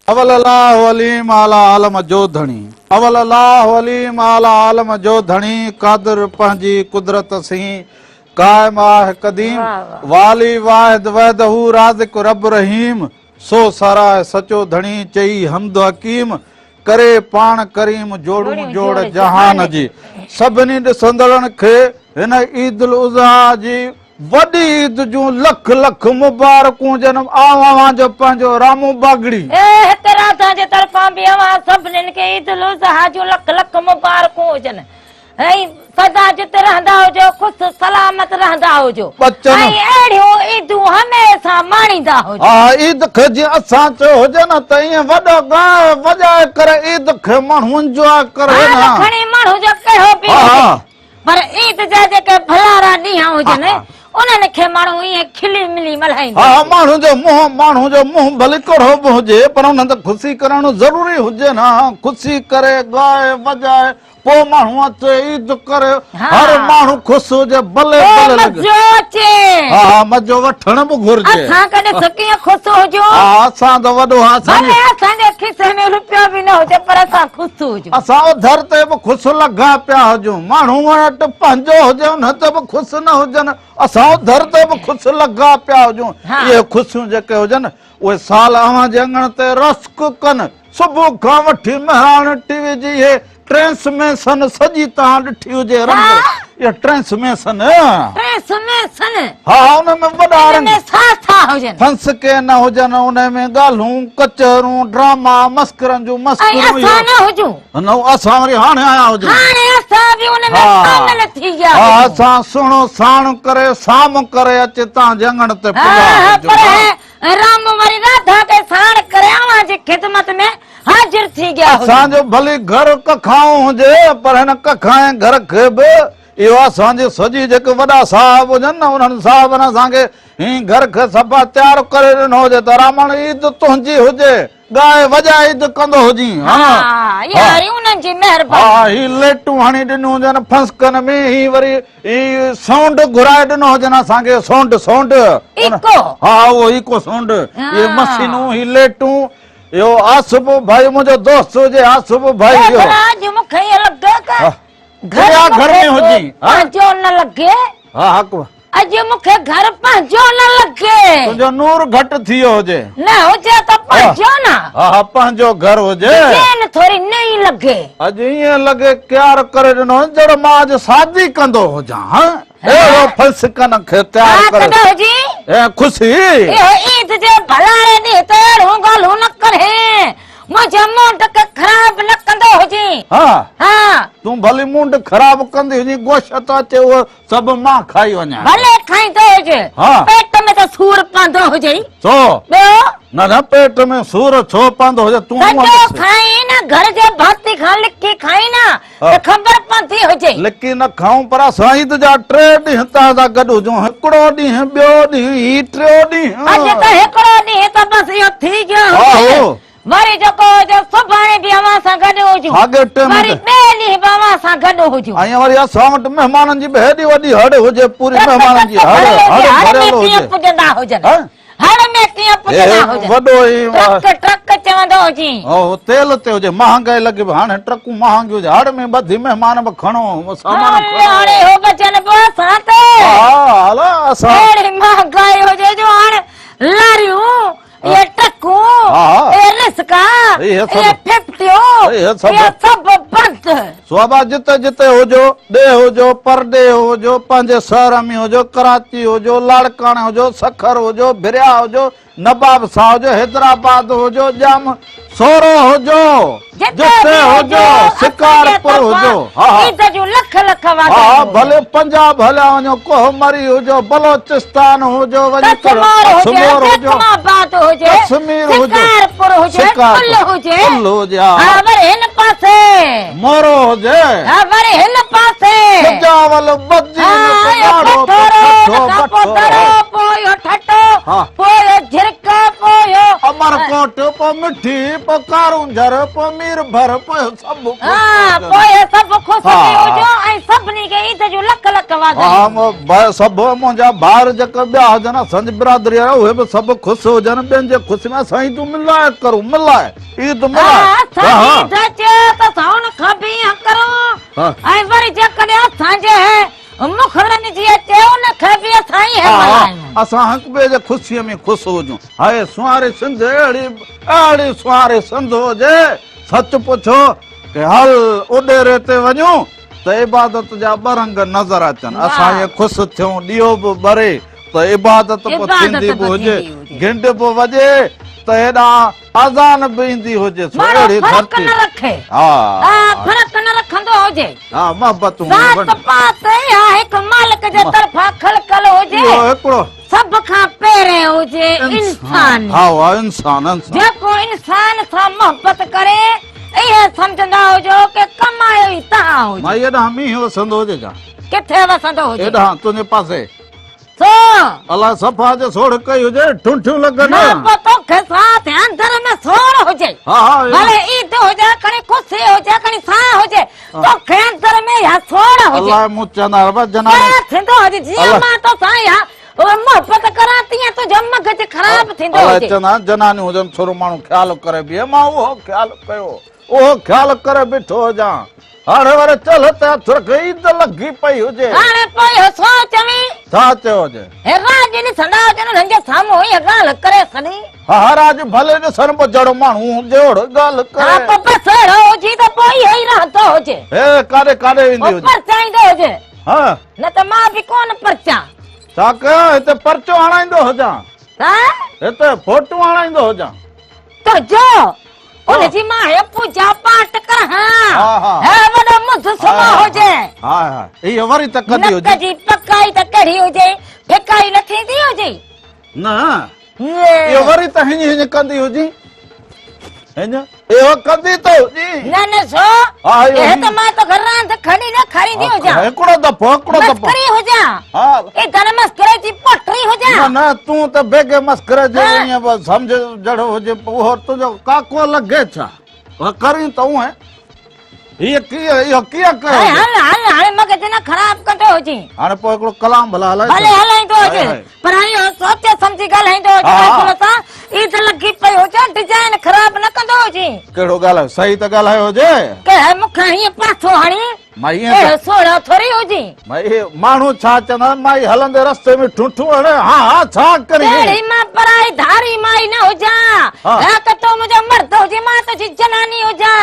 अवल अल्लाह अलीम आला आलम जो धणी अवल अल्लाह अलीम आला आलम जो धणी कादर पंहिंजी कुदरत सी कायम आहे कदीम वाली वाहिद वहदहू राज़िक रब रहीम सो सराय सचो धणी चई हमद हकीम करे पाण करीम जोड़ू जोड़ जहान जी सभिनी ॾिसंदड़नि खे हिन ईद उल अज़हा जी वॾी ईद जूं लख लख मुबारकूं जन्म आवां जो पंहिंजो रामू बागड़ी हिते राधा जे तरफ़ां बि अवां सभिनीनि खे ईद उल अज़हा जूं लख लख मुबारकूं हुजनि ऐं सदा जिते रहंदा हुजो ख़ुशि सलामत रहंदा हुजो ऐं अहिड़ियूं ईदूं हमेशा माणींदा हुजो। हा ईद खे जीअं असां चयो हुजे न त ईअं वॾो ॻाए वॼाए करे ईद खे माण्हू इंजॉय करे न खणी माण्हू जो कहिड़ो बि पर ईद जा जेके भलारा ॾींहं हुजनि उन्हनि खे माण्हू ईअं खिली मिली मल्हाईंदा। हा माण्हू जो मुंहुं भले कहिड़ो बि हुजे पर उन ते ख़ुशी करणु ज़रूरी हुजे न ख़ुशी करे ॻाए वॼाए पोइ माण्हू अचे ईद करे हर माण्हू ख़ुशि हुजे भले हा मज़ो वठण बि घुरिजे असां कॾहिं कीअं ख़ुशि हुजूं असां त वॾो असांजे खिसे में रुपयो बि न हुजे पर असां ख़ुशि हुजूं असां दर ते बि ख़ुशि लॻा पिया हुजूं माण्हू वटि पंहिंजो हुजे हुन ते बि ख़ुशि न हुजनि असां दर ते बि ख़ुशि लॻा पिया हुजूं इहे ख़ुशियूं जेके हुजनि उहे साल अव्हां जे अङण ते रस्क कनि सुबुह खां वठी महिराण टीवी जी इहे ट्रांसमिशन सॼी तव्हां ॾिठी हुजे रंग इहा ट्रांसमिशन हा हुन में वॾा रंग फंस के न हुजनि उन में ॻाल्हियूं कचरूं ड्रामा मस्करनि जूं मस्करूं असां वरी हाणे आया हुजूं असां सुहिणो साण करे साम करे अचे तव्हांजे अङण ते राम वरी राधा खे साण करे अव्हां जी ख़िदमत में हाजिर थी गया असांजो भले घर कखाऊं हुजे पर हिन कखाए घर खे बि इहो असांजी सॼी जेके वॾा साहिब हुजनि न उन्हनि साहिबनि असांखे हीअं घर खे सफ़ा तयारु करे ॾिनो हुजे त रामण ईद तुंहिंजी हुजे ॻाए वॼाए ईद कंदो हुजी ही लेटूं हणी ॾिनियूं हुजनि फंसकनि में ही वरी साउंड घुराए ॾिनो हुजनि असांखे साउंड हा उहो इको साउंड इहे मशीनूं ही लेटूं इहो आसिफ भाई मुंहिंजो दोस्त हुजे आसिफ भाई घर में हुजी न लॻे अॼु मूंखे घर पंहिंजो न लॻे तुंहिंजो नूर घटि थी वियो हुजे न हुजे त पंहिंजो न हा पंहिंजो घर हुजे थोरी नई लॻे अॼु ईअं लॻे क्यार करे ॾिनो जहिड़ो मां अॼु शादी कंदो हुजां अहिड़ो फलसिकन खे तयारु करे ख़ुशी ईद जे भलारे ॾींहं ते अहिड़ियूं ॻाल्हियूं न करे मुंहिंजे मुंड खे ख़राब न कंदो हुजे तूं भली मुंड ख़राब कंदी हुजे गोश्त अचे उहो सभु मां खाई वञा भले खाईंदो हुजे पेट में त सूर पवंदो हुजे छो न पेट में सूर छो पवंदो हुजे तूं खाई न घर जे भाती खां लिकी खाई न त ख़बर पवंदी हुजे लिकी न खाऊं पर असां ईद जा 3 ॾींहं तव्हां सां गॾु हुजूं हिकिड़ो ॾींहुं ॿियो ॾींहुं ही 3 ॾींहुं अॼु त हिकिड़ो ॾींहुं त बसि इहो थी गयो वरी जेको सुभाणे बि अव्हां सां गॾु हुजूं वरी ॿिए ॾींहुं बि अव्हां सां गॾु हुजूं ऐं वरी असां वटि महिमाननि जी बि हेॾी वॾी हड़ हुजे पूरी महिमाननि जी हड़ पुॼंदा हुजनि हड़ में कीअं पुॼंदा हुजनि वॾो ट्रक चवंदो हुजे तेल ते हुजे महांगाई लॻी हाणे ट्रकूं महांगियूं हुजे हड़ में ॿधी महिमान बि खणो सामान हाणे हो बचनि पोइ असां ते अहिड़ी महांगाई हुजे जो हाणे लारियूं ये टक्कू ये रिस्का ये फिफ्टियों ये सब बंद स्वाबा जिते जिते हुजो ॾे हुजो परॾे हुजो पंहिंजे शहर में हुजो कराची हुजो लाड़काणे हुजो सखर हुजो भिरिया हुजो नवाब शाह हुजो हैदराबाद हुजो जाम सोरो हुजो जिते हुजो शिकारपुर हुजो लख लख हा भले पंजाब हलिया वञो कोहमरी हुजो बलोचिस्तान हुजो वञी कश्मीर हुजो कश्मीर हुजे हिन पासे मोरो हुजे हिन पासे अमरकोट पो मिठी पो कारूंझर पो मीर भर पो सब हां पोइ सब खुश थी हुजो ऐं सभिनी खे ईद जो लख लख वाधायूं। हां सब मुंहिंजा भार जेके ॿिया हुजनि संज बिरादरी वारा उहे बि सभु ख़ुशि हुजनि ॿियनि जे ख़ुशी में साईं तूं मिलाए करूं मिलाए ईद मिलाए त साउन खां बि करो ऐं वरी जेकॾहिं असांजे मुखरनि जी अचे उन खे बि असां ई मल्हायूं। असां हिक ॿिए जे ख़ुशीअ में ख़ुशि हुजूं। हाय सुवारे सिंध अहिड़ी सुवारे सिंध हुजे सच पुछो कि हल उॾेरे ते वञूं त इबादत जा ॿ रंग नज़र अचनि असां इहे ख़ुशि थियूं ॾीओ बि ॿरे त इबादत बि थींदी बि हुजे घिंड बि वॼे त हेॾा अज़ान बि ईंदी हुजे अहिड़ी धरती फर्क़ न रखंदो हुजे मोहबतूं हिकु मालिक जे तरफ़ां ख़लक़ल हुजे हिकिड़ो सभ खां पहिरें हुजे इंसान इंसान जेको इंसान सां मोहबत करे इहे सम्झंदा हुजो कि कमायो ई तव्हां हुजे मां हेॾां मींहुं वसंदो हुजे छा किथे वसंदो हुजे हेॾां तुंहिंजे पासे सो अलाए सफ़ा जे सोड़ कई हुजे ठुंठियूं लॻनि न तोखे साथ अंदर में सोड़ हुजे भले ईद हुजे कणी खुशी हुजे कणी साह हुजे तोखे अंदर में या सोड़ हुजे अलाए मूं चवंदा रब जनाब थींदो हुजे जीअं मां तो सां या मोहबत करां तीअं तुंहिंजो मगज ख़राब थींदो हुजे चवंदा जनानियूं हुजनि थोरो माण्हू ख़्यालु करे बीहे मां उहो ख़्यालु कयो उहो ख़्यालु करे बीठो हुजां हाणे वरी चल त हथ रख ईद लॻी पई हुजे हाणे पोइ सोच में छा चयो हुजे हे राज ॾिसंदा हुजनि हुननि जे साम्हूं हीअ ॻाल्हि करे छॾी हा राज भले ॾिसण पोइ जहिड़ो माण्हू हुजे ओड़ो ॻाल्हि करे पोइ बसि अहिड़ो हुजे त पोइ इहो ई रहंदो हुजे हे काॾे काॾे वेंदी हुजे परचाईंदो हुजे हा न त मां बि कोन परचा छा कयो हिते परचो हणाईंदो हुजां हिते फोटू हणाईंदो हुजां तो जो उनजी मां हे पूजा पाठ कर हे वॾो मुझ समा हुजे इहो वरी त कदी हुजे जी पकाई त कहिड़ी हुजे फिकाई न थींदी हुजे न इहो वरी त हिन कंदी हुजे हिन इहो कंदी तो हुजे न सो हे त मां तो रांद खणी न खरींदी हुजां हिकिड़ो दफ़ो मस्करी हुजां ए धन मस्करे जी पटरी हुजां न तूं त बेगे मस्करे जे ईअं सम्झ जहिड़ो हुजे उहो तुंहिंजो काको लॻे छा करी त उहे इहो कीअं कयो हाणे मगज न ख़राब कंदो हुजे हाणे पोइ हिकिड़ो कलाम भला भले हलाईंदो हुजे पर इहो सोचे सम्झी ॻाल्हाईंदो हुजे ईद लॻी पई हुजे डिजाइन ख़राब न कंदो हुजे कहिड़ो ॻाल्हायो सही त ॻाल्हायो हुजे के मूंखे हीअं पाछो हणी सोड़ा थोरी हुजे माण्हू छा चवंदा माई हलंदे रस्ते में ठुठू हणे हा छा करी मां पराई धारी माई न हुजां त तो मुंहिंजो मर्द हुजे मां तुंहिंजी जनानी हुजां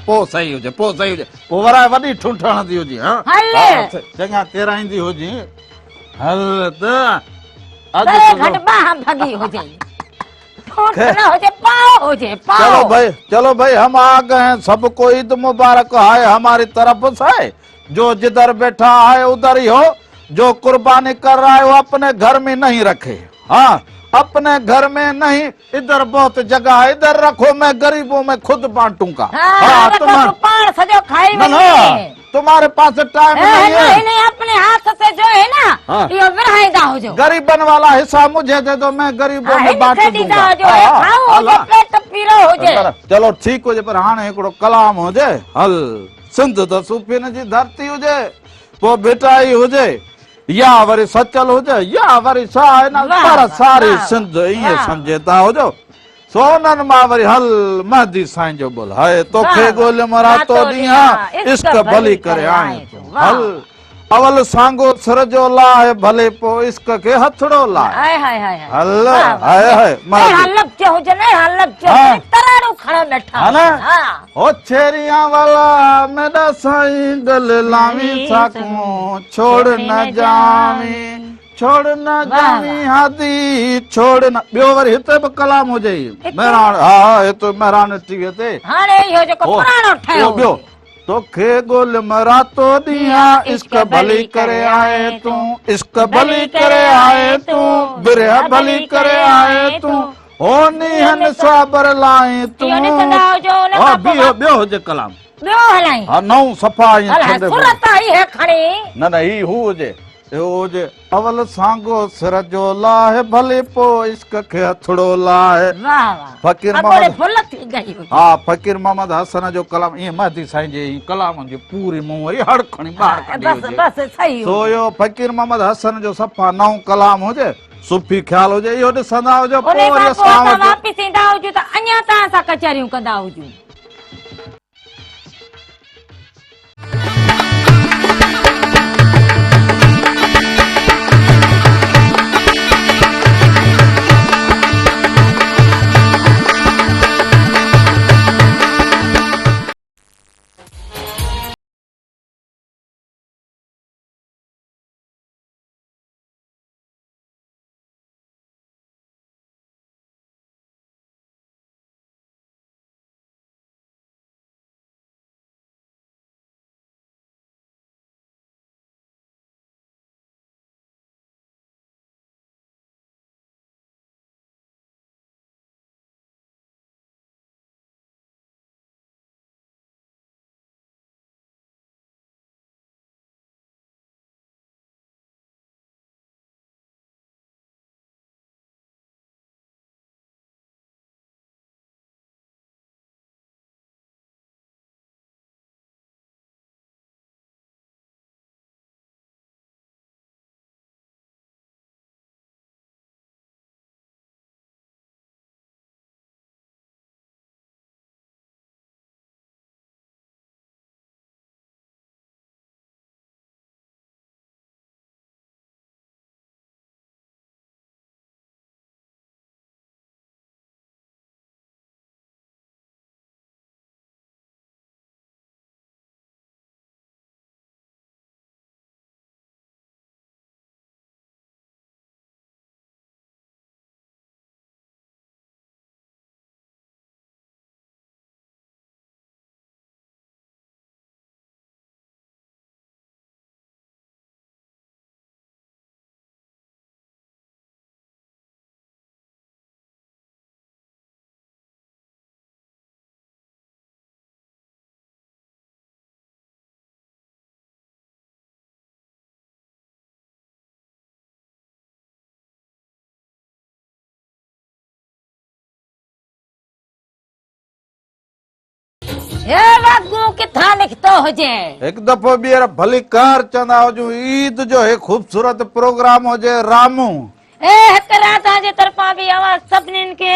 पोइ सही हुजे पोइ वराए वॾी ठुठ हणंदी हुजे चङा केराईंदी हुजे हल त घट बाह भगी हुजे चलो भाई हम आ गए सबको ईद मुबारक है हमारी तरफ से जो जिधर बैठा है उधर ही हो जो कुर्बानी कर रहा है वो अपने घर में नहीं रखे हाँ अपने घर में नहीं इधर बहुत जगह है इधर रखो मैं गरीबों में खुद बांटूंगा तुम्हारे पास टाइम नहीं अपने हाथ से जो है ना ये बढ़ाएगा हो जो गरीबन वाला हिस्सा मुझे दे दो मैं गरीबों में बांट दूंगा चलो ठीक हो जाए पर हाणे हिकिड़ो कलाम हुजे हल सिंध त सूफीन जी धरती हुजे पोइ भिटाई हुजे या वरी सचल हुजे या वरी छा आहे न पर सारी सिंध ईअं सम्झे था हुजो सोनन मां वरी हल महदी साईं जो बोल हाय तोखे गोल मरातो ॾींहं इश्क भली करे आए हल अवल सांगो सर जो लाए भले पो इश्क के हथड़ो लाए हाय हाय हाय हल हाय हाय हलक जो हुजने हलक जो तराड़ो खड़ा बैठा हां ओ छेरिया वाला मेरा साईं गल लावी साकू छोड़ न जावी हादी छोड़ न बियो वरी हिते ब कलाम हो जाई मेहरान हां ये तो मेहरान टीवी ते हाणे इहो जो पुराणो ठयो बियो तोखे गोल मरातो दिया इश्क भली करे आए तू इश्क भली करे आए तू बिरह भली करे आए तू होनी हन साबर लाए तू हां बियो जे कलाम बियो हलाई हां नौ सफा सुरत आई है खणी न ही हु जे जे अवल सांगो सिर जो लाहे भले पो इश्क खे हथड़ो लाहे। वाह वाह फकीर अगोड़े मोहम्मद फुल थी गई हुजे। हाँ फकीर मोहम्मद हसन जो कलाम ये महदी साईं जे कलाम जी पूरी मुंह वरी हड़ खणी बाहर कढी बस हुजे। बस सही सो यो फकीर मोहम्मद हसन जो सफ़ा नओं कलाम हुजे सुफ़ी ख्याल हुजे इहो ॾिसंदा हुजो पोइ उन वरी खां पोइ असां असां वटि वापसि ईंदा हुजूं त अञा तव्हां सां कचहरियूं कंदा हुजूं। हे वागू किथां निकतो हुजे। एक दफ़ो ॿीहर भली कार चवंदा हुजूं ईद जो हे खूबसूरत प्रोग्राम हुजे रामू। ए हिक राधा जे तरफ़ां बि अवां सभिनीनि खे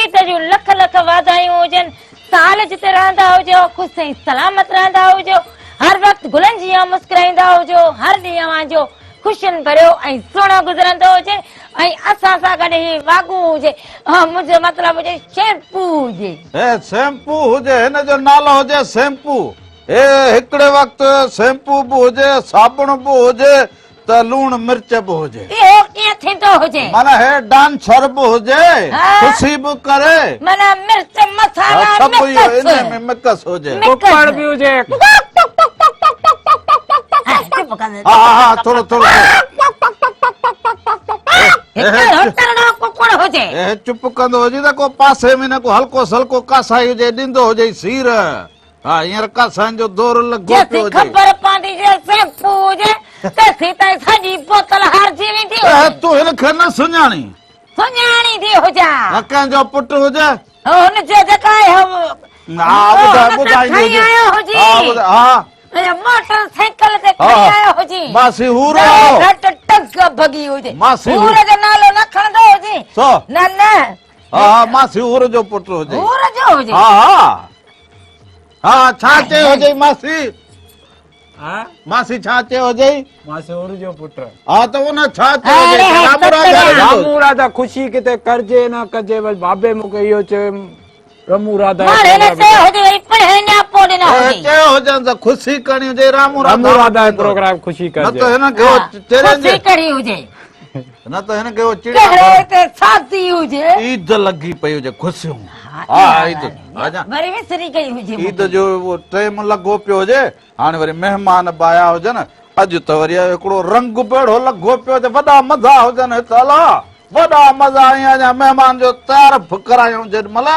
ईद जूं लख लख वाधायूं हुजनि। साल जिते रहंदा हुजो ख़ुशि ऐं सलामत रहंदा हुजो। हर वक़्तु गुलनि जीअं मुस्कुराईंदा हुजो। हर ॾींहुं अवां जो खुशियुनि भरियो ऐं सुहिणो गुज़रंदो हुजे ऐं असां सां गॾु ही वागू हुजे। मुंहिंजो मतिलबु हुजे शैम्पू हुजे। हे शैम्पू हुजे हिन जो नालो हुजे शैम्पू। हे हिकिड़े वक़्तु शैम्पू बि हुजे साबुण बि हुजे त लूण मिर्च बि हुजे। इहो कीअं थींदो हुजे? माना हे डांसर बि हुजे ख़ुशी बि करे माना मिर्च मसाला सभु इहो इन में मिक्स हुजे। कुकड़ भी हुजे। हा हा थोरो थोरो कुकड़ हुजे। हे चुप कंदो हुजे त को पासे में न को हल्को सल्को कासाई हुजे ॾींदो हुजे सीर। हा हींअर कासाइनि जो दौर लॻो पियो हुजे। ख़बर पवंदी जे शैम्पू हुजे तेसीं ताईं सॼी बोतल हारजी वेंदी। तूं हिनखे न सुञाणी सुञाणी थी हुजां। कंहिंजो पुटु हुजे हुनजो जेका मोटरसाइकिल ते खणी आयो हुजे मासी हूर टग भगी हुजे। मासी हूर जो नालो न खणंदो हुजे। न न हा मासी हूर जो पुटु हुजे। हूर जो हुजे। हा हा हा छा चयो हुजे मासी? मासी छा चयो हुजे? मासी हूर जो पुटु। हा त उन छा चयो हुजे? रामू राधा ख़ुशी किथे करजे न कजे बस बाबे मूंखे इहो चयो रामू राधा चयो हुजे त ख़ुशी करणी हुजे रामू राधा प्रोग्राम ख़ुशी न करजे। त हिनखे कड़ी हुजे न त हिनखे चिड़िया हुजे ईद लॻी पई हुजे ख़ुशियूं। हा ईद वरी विसरी गई हुजे। ईद जो टाइम लॻो पियो हुजे हाणे वरी महिमान बि आया हुजनि। अॼु त वरी हिकिड़ो रंग बेड़ो लॻो पियो हुजे वॾा मज़ा हुजनि हिते हला वॾा मज़ा अञा महिमान जो तारीफ़ करायूं जेॾीमहिल।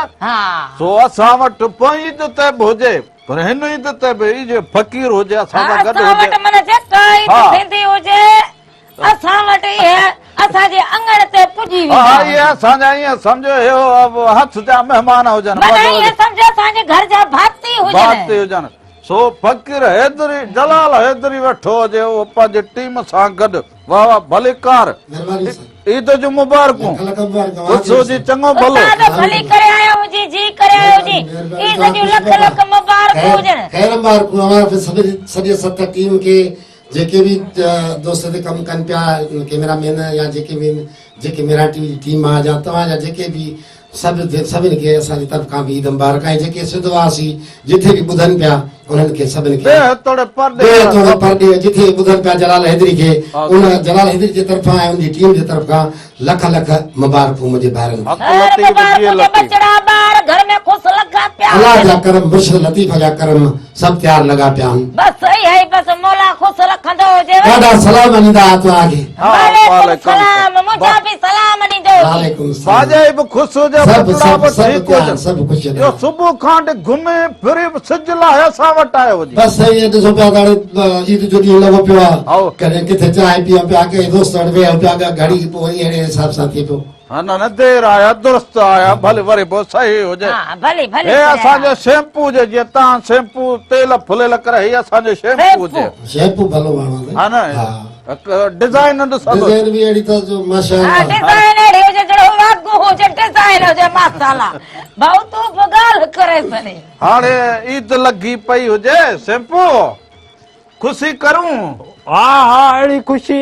सो असां वटि पोइ ईद ते बि हुजे पर हिन ईद ते बि फक़ीर हुजे असां सां गॾु हुजे। असां वटि इहे असांजे अंगण ते पुॼी हा वेंदा ये असांजा ईअं सम्झो इहो हथ जा महिमान हुजनि माना इहे सम्झो असांजे घर जा भाती बात हुजनि हुजनि सो फ़कीर हैदरी जलाल हैदरी वेठो हुजे उहो पंहिंजी टीम सां गॾु वाह वाह भले कार ईद जूं मुबारकूं खुशो जी चङो भलो उस्ताद भली करे आयो हुजी जी करे आयो हुजी ईद जूं लख लख मुबारक हुजनि खैर मुबारकूं हमारे सॼे सत टीम खे जेके भी दोस्त ते कम कनि पिया कैमरामैन या जेके मराठी जी टीम आहे या तव्हांजा जेके भी सभिनी खे असांजी तरफ़ खां बि ईद मुबारक ऐं जेके सिंधवासी जिथे भी ॿुधनि पिया उन्हनि खे सभिनी खे परॾे जिथे ॿुधनि पिया जलाल हैदरी खे उन जलाल हैदरी जे तरफ़ां ऐं उनजी टीम जे तरफ़ खां लख लख मुबारकूं मुंहिंजे भाइरनि बचड़ा ॿार घर में ख़ुशि लॻा पिया अलाह जा करम मुर्शिद लतीफ़ जा करम सभु तयारु लॻा पिया आहिनि बस सही है बस मौला ख़ुशि रखंदो हुजे ॾाढा सलाम ॾींदा तव्हांखे वालेकुम सलाम मुंहिंजा बि सलाम ॾींदो वालेकुम बाजे बि ख़ुशि हुजे बचड़ा बि ठीक हुजे सभु ख़ुशि इहो सुबुह खां वठी घुमे फिरी सिज लाहे असां वटि आयो हुजे बस ईअं ॾिसो पिया हाणे ईद जो ॾींहुं लॻो पियो आहे कॾहिं किथे चांहि पीऊं पिया कंहिं दोस्त वटि विया पिया घड़ी पोइ अहिड़े हिसाब सां थिए पियो हा न देर आया दुरुस्त आया भले वरी पोइ सही हुजे हां भले भले हे असांजो शैम्पू हुजे जीअं तव्हां शैम्पू तेल फुलियल करे हे असांजो शैम्पू हुजे शैम्पू भलो वणंदो हा न डिज़ाइन ॾिसो डिज़ाइन बि अहिड़ी त जो माशाअल्लाह डिज़ाइन अहिड़ी हुजे जहिड़ो वागू हुजे डिज़ाइन हुजे माशाअल्लाह भाऊ तूं बि ॻाल्हि करे सने हाणे ईद लॻी पई हुजे शैम्पू खुशी करूं हा हा अहिड़ी ख़ुशी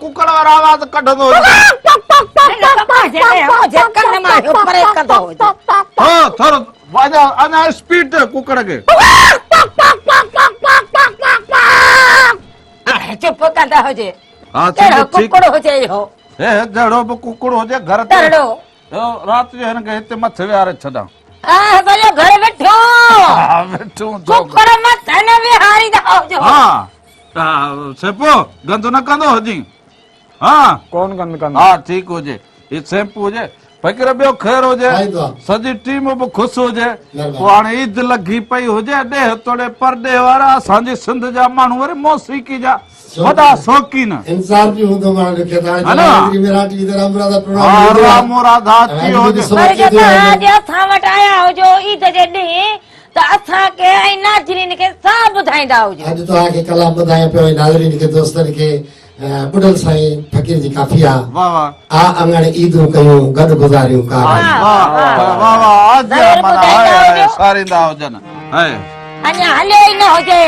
कुकड़ वारो आवाज़ कढंदो हुजे हा थोरो अञा स्पीड ते कुकड़ खे चुप कंदा हुजे हा कुकड़ हुजे इहो हे जहिड़ो बि कुकड़ हुजे घर ते राति जो हिन खे हिते मथे विहारे छॾां घर वेठो वेठूं कुकड़ मथे न विहारींदा हुजो हा शैम्पू गंद न कंदो हुजी हा कोन गंद कंदो हा ठीकु हुजे ही शैम्पू हुजे फ़कीर ॿियो ख़ैर हुजे सॼी टीम बि ख़ुशि हुजे पोइ हाणे ईद लॻी पई हुजे ॾे तोड़े परॾे वारा असांजे सिंध जा माण्हू वरी मौसीक़ी जा वॾा शौक़ीन इंसान बि हूंदो मां लिखे मराठी जी रामराधा राम राधा थी हुजे असां वटि आया हुजो ईद जे ॾींहुं त असांखे ऐं नाज़रीन खे सभु ॿुधाईंदा हुजो अॼु तव्हांखे कलाम ॿुधायां पियो नाज़रीन खे दोस्तनि खे बुढल साईं फ़कीर जी काफ़ी आहे वाह वाह आ अंगण ईदूं कयूं गॾु गुज़ारियूं का सारींदा हुजनि अञा हलियो ई न हुजे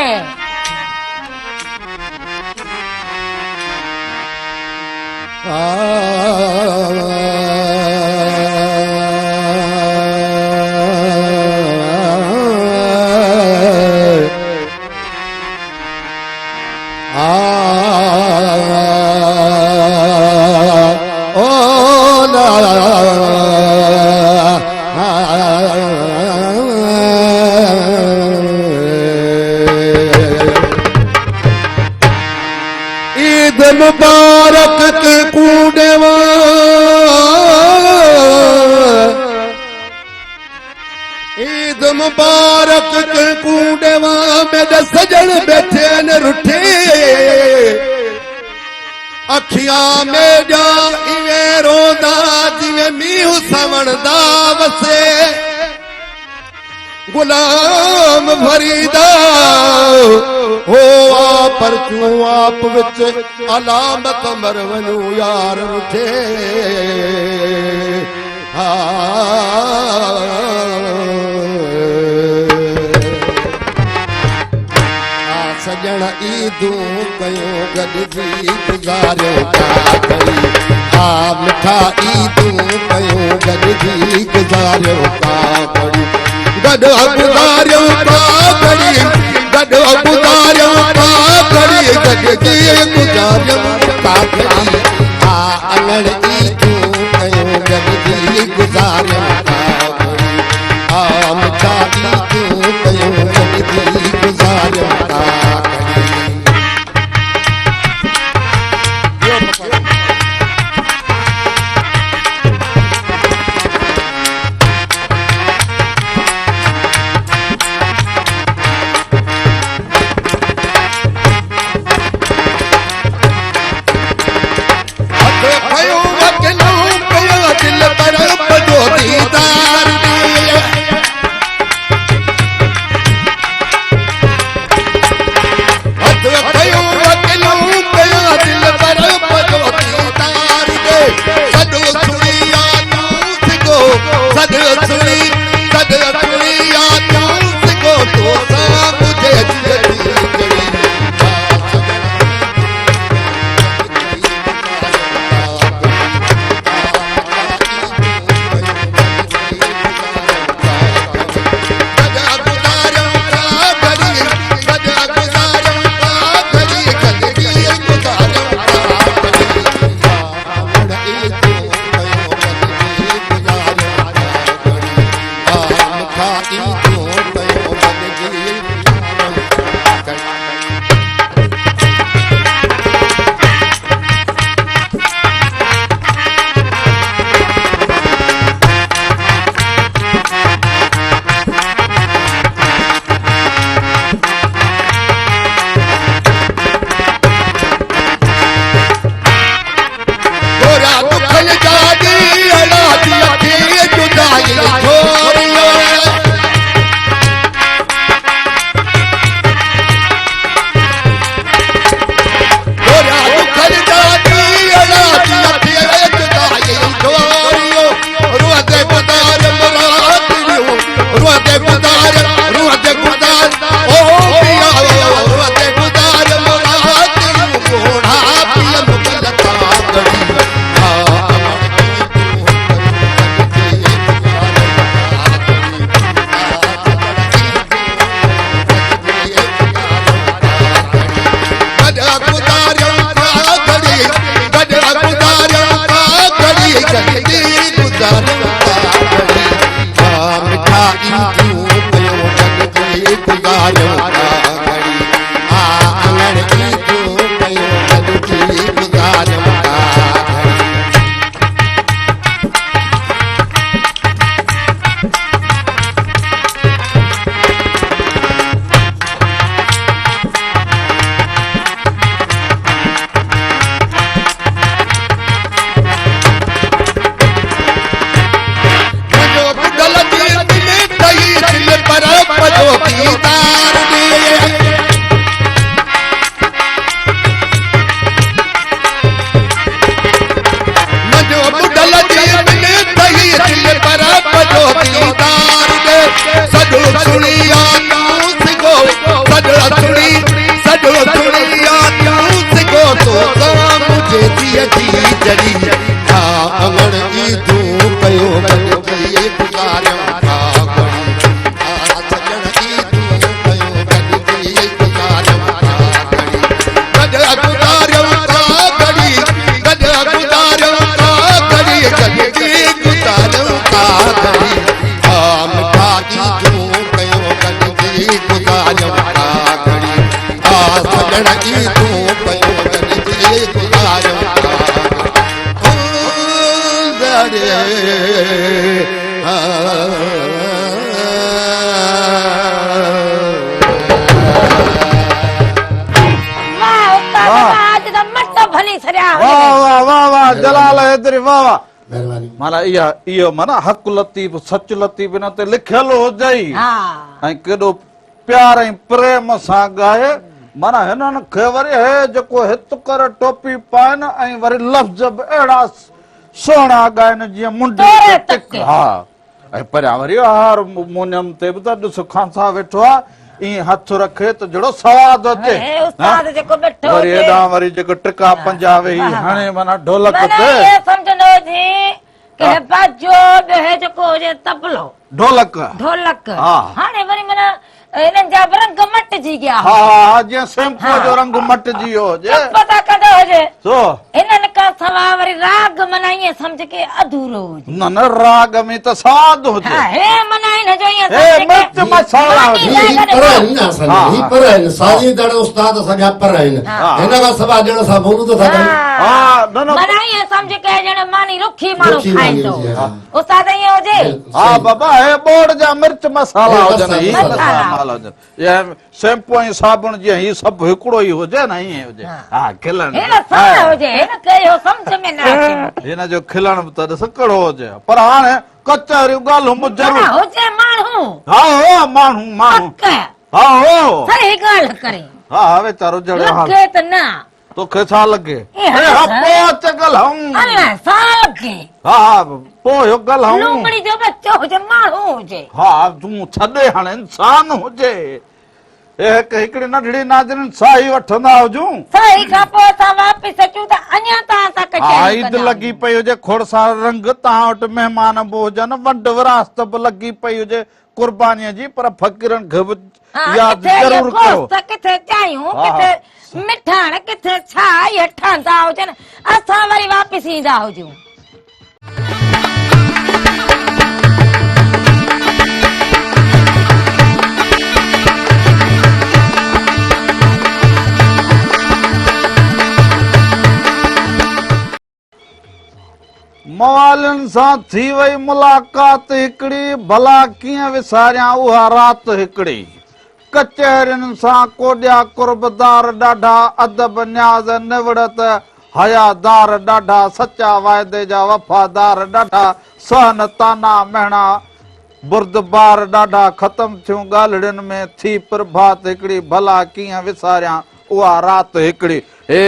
मुबारक के कूड़ेवा ईद मुबारक के कूड़ेवा मेरे सजन बैठे न रुठे अखियां में जा इवे रोंदा जिवे मीहू सवणदा वसे गुलाम फरीदा हो पर तू आप विच अलामत मरवनू यार उठे सजण ईदूं कयूं गॾिजी गुज़ारियो का करी मिठा ईदूं कयूं गॾिजी गुज़ारियो का करी गॾु गुज़ारियो का करी गॾु गुज़ारियो का करी गॾिजी गुज़ारियो का करी अंगण ईदूं कयूं गॾिजी गुज़ारियो का करी मिठा ईदूं कयूं गॾिजी गुज़ारियो का सद सुनी या तुझको तो सा मुझे जलाल हैदरी वाह वाह मेहरबानी माना इहो माना हक़ लतीफ़ सच लतीफ़ इन ते लिखियल हुजई ऐं केॾो प्यार ऐं प्रेम सां ॻाए माना हिननि खे वरी हे जेको हित करे टोपी पाइनि ऐं वरी लफ़्ज़ बि अहिड़ा सुहिणा ॻाइनि जीअं मुंडी ते टिक हा ऐं परियां वरी हारमोनियम ते बि त ॾिस खांसा वेठो आहे ईअं हथ रखे त जहिड़ो सवादु अचे वरी हेॾां वरी जेको टिका पंजा वेही हाणे माना ढोलक ते तबलो ढोलक ढोलक हा हाणे वरी माना इन्हनि जा बि रंग मटिजी गया हा जीअं शैम्पू जो रंग मटिजी वियो हुजे पता कदो हुजे सो इन्हनि खां सवाइ वरी राग माना ईअं सम्झ के अधूरो हुजे न न राग में त सवादु हुजे हे माना हिन जो ईअं हे मिर्च मसाला हुजे ही पर आहिनि साजी दड़ उस्ताद सॼा पर आहिनि हिन खां सवाइ ॼण असां बोलूं था सघनि हा न न माना ईअं सम्झ के ॼण मानी रुखी माण्हू खाईंदो उस्ताद ईअं हुजे हा बाबा हे बोर्ड जा मिर्च मसाला हुजनि ही मसाला हुजनि या शैम्पू ऐं साबुण जीअं ही सभु हिकिड़ो ई हुजे न ईअं हुजे हा खिलण हिन जो खिलण बि त सिकड़ो हुजे पर हाणे कचहरियूं ॻाल्हियूं ज़रूरु हुजे माण्हू हा हो माण्हू माण्हू हा हो सही ॻाल्हि करे हा वीचारो जहिड़ो लगे त न तोखे छा लॻे ए, हाँ, पोइ ॻाल्हाऊं अलाए साल के हा पोइ ॻाल्हाऊं लूमड़ी जो बच्चो हुजे माण्हू हुजे हा तूं छॾे हाणे इंसान हुजे हिकिड़ी नंढड़ी नाज़रीन साही वठंदा हुजूं सही खां पोइ असां वापसि अचूं त अञा तव्हां सां हा कचहरी ईद कंदाऊं। लॻी पई हुजे खोड़सा रंग तव्हां वटि महिमान बि हुजनि वंड विरासत बि लॻी पई हुजे कुर्बानीअ जी पर फ़क़ीरनि खे बि हाँ, यादि किथे इहो ज़रूर कयो गोश्त, किथे चायूं, हा, किथे मिठाण, किथे छा इहे ठहंदा हुजनि असां वरी वापसि ईंदा हुजूं। मवालियुनि सां थी वई मुलाक़ात हिकिड़ी भला कीअं विसारियां उहा राति हिकिड़ी कचहरियुनि सां कोॾिया कुर्बदार ॾाढा अदब न्याज़ निवड़त हयादार ॾाढा सचा वाइदे जा वफ़ादार ॾाढा सहन ताना महणा बुर्दबार ॾाढा ख़तम थियूं ॻाल्हियुनि में थी प्रभात हिकिड़ी भला कीअं विसारियां उहा राति हिकिड़ी हे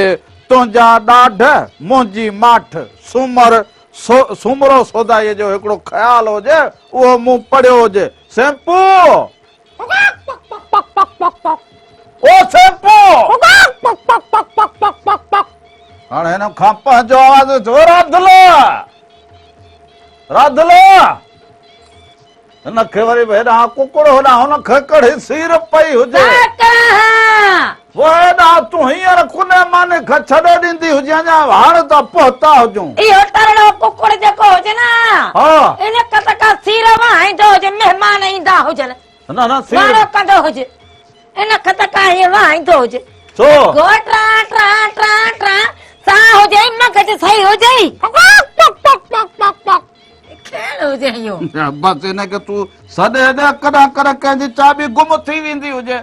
तुंहिंजा ॾाढ मुंहिंजी माठ सूमर सुमरो सौदाईअ जो हिकिड़ो ख़्यालु हुजे उहो मूं पढ़ियो हुजे शैम्पू ओ शैम्पू हाणे हिन खां पंहिंजो आवाज़ थियो राधलो हिनखे वरी हेॾां कुकड़ होॾां हुनखे कढ़ी सीर पई हुजे वो हेॾां तूं हींअर कुने माने खां छॾे ॾींदी हुजे अञा हाणे त पहुता हुजूं इहो तरणो कुकड़ जेको हुजे न हा इन का सीर वाहींदो हुजे महिमान ईंदा हुजनि न सीर वारो कंदो हुजे इन का हीअं वाहींदो हुजे छो गोट्रा ट्रा ट्रा ट्रा सा हुजे मगज सही हुजे खेल हुजे इहो बसि हिनखे तूं सॾे हेॾे कॾहिं कर कंहिंजी चाबी गुम थी वेंदी हुजे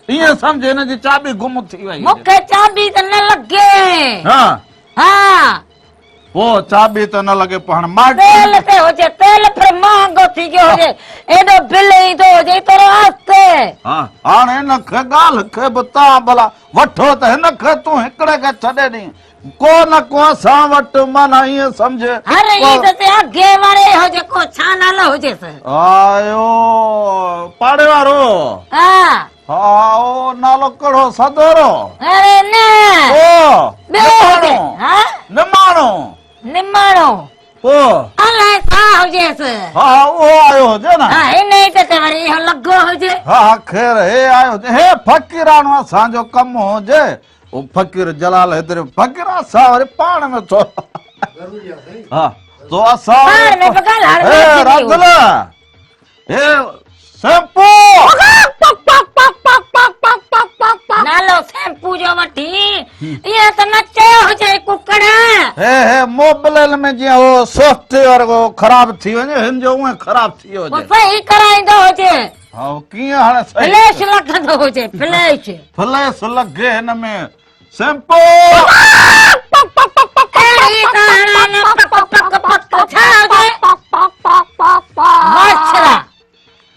ईअं सम्झ हिनजी चाबी गुम थी वई हुजे। मूंखे चाबी त न लॻे हा हा पोइ चाबी त न लॻे पाण माटी तेल ते हुजे तेल फिर महांगो थी गयो हुजे एॾो बिल ईंदो हुजे तोरो आस्ते हा हाणे हिनखे ॻाल्हि खे बि तव्हां भला वठो त हिनखे तूं हिकिड़े खे छॾे ॾीं को न को असां वटि माना ईअं सम्झ हर ईद ते अॻे वारे हो जेको छा नालो हुजेसि आयो पाड़े वारो हा हा ओ नालो कहिड़ो सदोरो अरे न ओ ॿियो हुजे हा निमाणो निमाणो ओ अलाए छा हुजेसि हा उहो आयो हुजे न हा हिन ईद ते वरी इहो लॻो हुजे हा ख़ैर हे आयो हुजे हे फ़क़ीराणो असांजो कमु हुजे ओ फ़क़ीर जलाल हेतिरे फ़क़ीर असां वरी पाण में थो हा तो असां पाण में बि ॻाल्हि हे हाणे राधल हे शैम्पू नालो शैम्पू जो वठी इहो त न चयो हुजे कुकड़ हे मोबाइल में जीअं हो सॉफ्टवेयर वो ख़राब थी वञे हिन जो उहे ख़राब थी पोइ हुजे सही कराईंदो हुजे हा कीअं हाणे सही फ्लैश लॻंदो हुजे फ्लैश फ्लैश लॻे हिन में शैम्पू अहिड़ी कहाणी न पक पक पक छा हुजे मछरा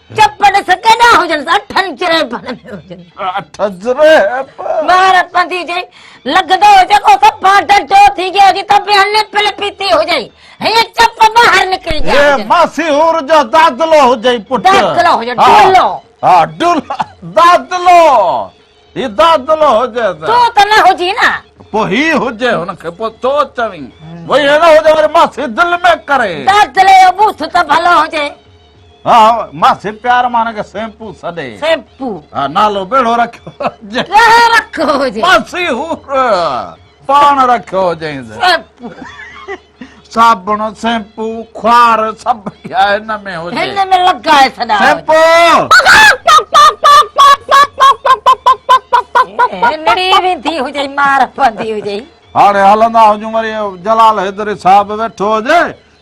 चपड़ से केॾा हुजनि अठनि जरेबनि में हुजनि ठजरे ॿार पंदी जे लॻंदो हुजे को सभु डंडो थी गयो हुजे त बि हले पिल पीती हुजे हीअ चप ॿाहिरि निकिरी हे विया मासी हूर जो दादलो हुजे पुट दादलो हुजे हा, डोलो हा डुला दादलो ही दादलो हुजे तूं त न हुजी न पोइ ही हुजे हुनखे पोइ तो चवीं वही अहिड़ो हुजे वरी मासी दिलि में करे दादले जो बूथ त भलो हुजे हा मासी प्यार माने के शैम्पू सॾे शैम्पू हा नालो बेड़ो रखियो हुजे कहिड़ो रखो हुजे मासी हूर पाण रखियो हुजे शैम्पू साबुण शैम्पू ख्वार सभु हिन में हुजे हिन में लॻाए छॾा शैम्पू नड़ी वेंदी हुजे मार पवंदी हुजे हाणे हलंदा हुजूं वरी जलाल हैदरी साहब वेठो हुजे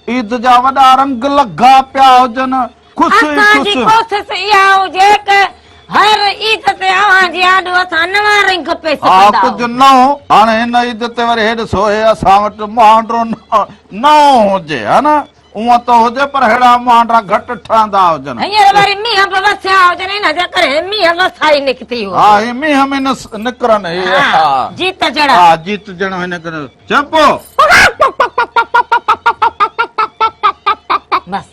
ईद जा वॾा रंग लॻा पिया हुजनि ख़ुशी असांजी ख़ुशि कोशिश इहा हुजे कि हर ईद ते अव्हांजी आॾो असां नवां रंग पेश हा कंदा कुझु नओं हाणे हिन ईद ते वरी हे ॾिसो हे असां वटि मुहांडो नओं हुजे हा न उहा तो हुजे पर हेड़ा मांडा घट ठहंदा हुजन हींअर वरी मींहं बि वसिया हुजनि हिन जे करे मींहं वसाई निकिती हो हा हे मींहं में निकरन हे हा जीत जड़ा हा जीत जण हिन करे चंपो बस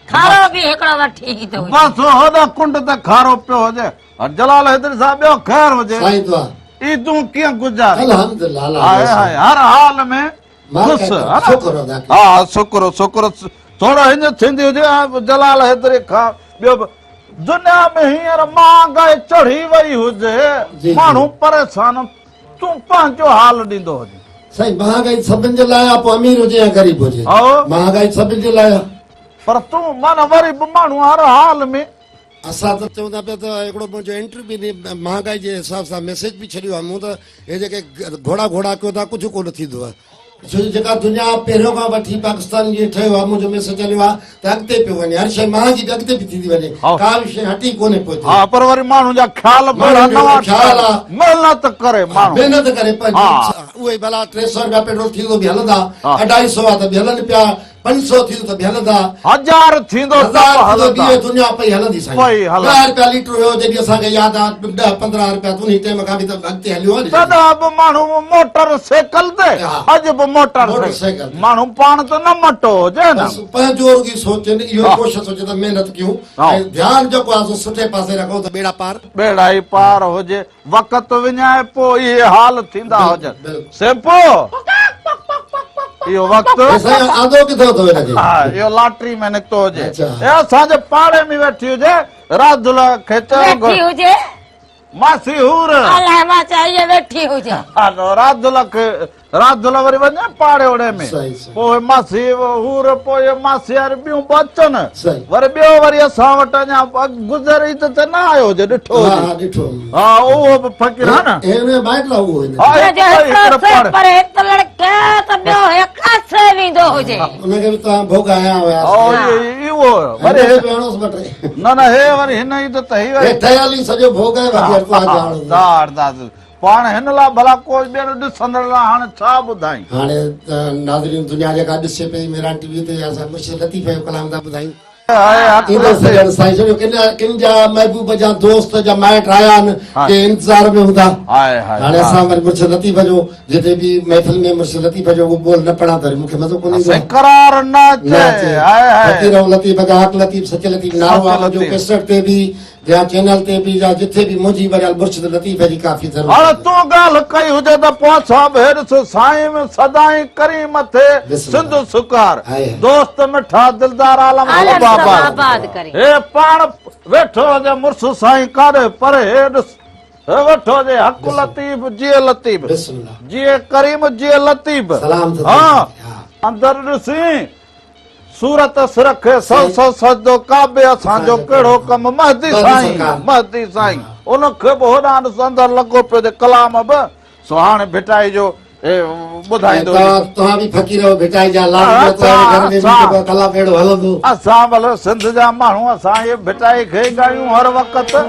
खारो बि हिकिड़ो वठी ईंदो हुजे। बस होदा कुंड ते खारो पियो हुजे और जलाल हैदरी साहब ॿियो ख़ैर हुजे साईं दुआ ई तूं कीअं गुज़ार अल्हम्दुलिल्लाह हाय हाय हर हाल में खुश शुक्र अदा कयो। हा शुक्र शुक्र थोरो हिन थींदी हुजे जलाल हैदरी खां ॿियो दुनिया में हींअर महांगाई चढ़ी वई हुजे जी। माण्हू परेशान तूं पंहिंजो हाल ॾींदो हुजे साईं महांगाई सभिनि जे लाइ आहे पोइ अमीर हुजे या ग़रीब हुजे हा महांगाई सभिनि जे लाइ आहे। पर तूं माना वरी बि माण्हू हर हाल में असां त चवंदा पिया त हिकिड़ो मुंहिंजो इंटरव्यू बि महांगाई जे हिसाब सां मैसेज बि छॾियो आहे मूं त हे जेके घोड़ा कयो था कुझु कोन थींदो आहे छो जो जेका दुनिया पहिरियों खां वठी पाकिस्तान जीअं ठहियो आहे मुंहिंजो मैसेज हलियो आहे त अॻिते पियो वञे हर शइ महांगी बि अॻिते बि थींदी वञे हा। का बि शइ हटी कोन्हे पोइ हा पर वरी माण्हू जा ख्याल माण्हू जो नवां ख्याल आहे। महिनत करे माण्हू महिनत करे हा। उहे भला 300 रुपया पेट्रोल थींदो बि हलंदा हा। 250 आहे त बि हलनि पिया 500 थींदो त बि हलंदा 1000 थींदो त हज़ार थींदो हलंदा। बि दुनिया पई हलंदी साईं पई हलंदी। 10 रुपया लीटर हुयो जॾहिं असांखे यादि आहे 10-15 रुपया उन टाइम खां बि त अॻिते हलियो आहे तॾहिं बि माण्हू मोटर साइकिल ते हा। अॼु बि मोटर मोटरसाइकिल ते। माण्हू पाण त न मटो हुजे न बस पंहिंजो रुॻी सोचनि इहो हा। कोशिशि सोचे त महिनत कयूं हा। ऐं ध्यानु जेको आहे सो सुठे पासे रखूं त बेड़ा पार बेड़ा ई पार हुजे वक़्त विञाए पोइ इहे हाल थींदा हुजनि बिल्कुलु। सेपो इहो वक़्तु साईं आंदो किथां अथव हिनखे हा इहो लॉटरी में निकितो हुजे अच्छा। ए असांजे पाड़े में वेठी हुजे राधुल खे वेठी चयो हुजे मासी हूर अलाए मां चाहिए वेठी हुजे राधुल खे राधुल वरी वञे पाड़े ओड़े में सही, सही। पोइ मासी हूर पोइ मासी वारी ॿियूं बि अचनि सही। वरी ॿियो वरी असां वटि अञा गुज़री त न आयो हुजे ॾिठो हा हुजे हा ॾिठो हा उहो बि फ़क़ीर आहे न हिन बाइटला उहो हिन हा, हुनजो हिकिड़ो हिकिड़ो पाड़े। पर हिकु लड़के त ॿियो हिकु वेंदो हुजे उनखे बि तव्हां भोॻाया हुया इहो वरी वेणोसि ॿ टे न न हे वरी हिन ई त ही वरी ठहियल ई सॼो भोॻाए बाक़ी तव्हां ॼाणो दार पाण हिन लाइ भला कोई ॿियो ॾिसंदड़ लाइ हाणे छा ॿुधाई हाणे नाज़रीन दुनिया जेका ॾिसे पई मेरान टीवी ते असां मुर्शिद लतीफ़ जो कलाम था ॿुधायूं ईंदो सॼण साईं जो किन जा महबूब जा दोस्त जा माइट आया आहिनि के इंतज़ार में हूंदा हाय हाय हाणे असां वरी मुर्शिद लतीफ़ जो जिते बि महफ़िल में मुर्शिद लतीफ़ जो उहो बोल न पढ़ा त वरी मूंखे मज़ो कोन ईंदो आहे। करार न अचे हाय हाय फकीर लतीफ़ जा हक़ लतीफ़ सच लतीफ़ नारो आहे मुंहिंजो कैसेट ते बि या चैनल ते बि या जिथे बि मुंहिंजी वरी मुर्शिद लतीफ़ जी काफ़ी हाणे ज़रूरत तूं ॻाल्हि कई हुजे त पोइ सभु हेॾ साईं में सदाई करी मथे बिस्मिल्लाह। सिंधु सुकार हाय। दोस्त मिठा दिलदार आलम आलम बाबा आबाद करे हे पाण वेठो हुजे मुर्स साईं काॾे पर हे ॾिस हे वेठो हुजे हक़ लतीफ़ जिए लतीफ़ बिस्मिल्लाह जिए करीम जिए लतीफ़ सलाम त हा हा। अंदर ॾिसी सूरत सिर खे सजदो काबे असांजो कहिड़ो कमु महदी साईं महदी साईं उनखे बि होॾां ॾिस अंदर लॻो पियो जे कलाम बि सो हाणे भिटाई जो ॿुधाईंदो तव्हां बि फ़कीर भिटाइजा लाल घर में बि कला पेड़ो हलंदो असां भले सिंध जा माण्हू असां इहे भिटाई खे ॻायूं हर वक़्तु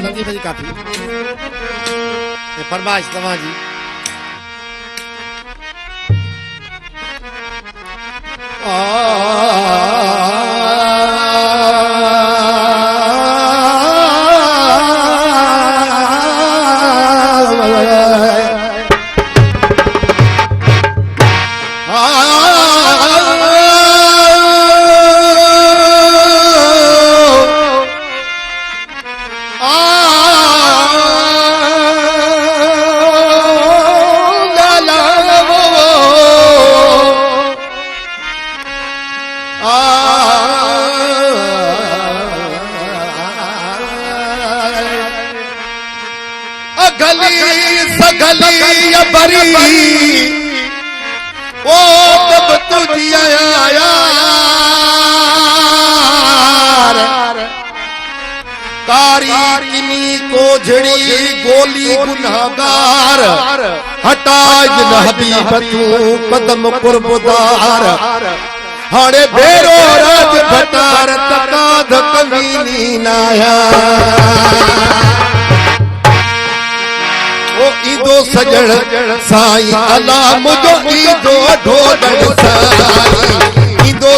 लतीफ़ जी काफ़ी फरमाइश तव्हांजी गोली गुनाहगार हटाज न हबीब तू कदम कुर्बदार हाणे बेरो राज भटार तकाद कमीनी नाया ओ ईदो सजण साईं अला मुझो ईदो ढोलण साईं ईदो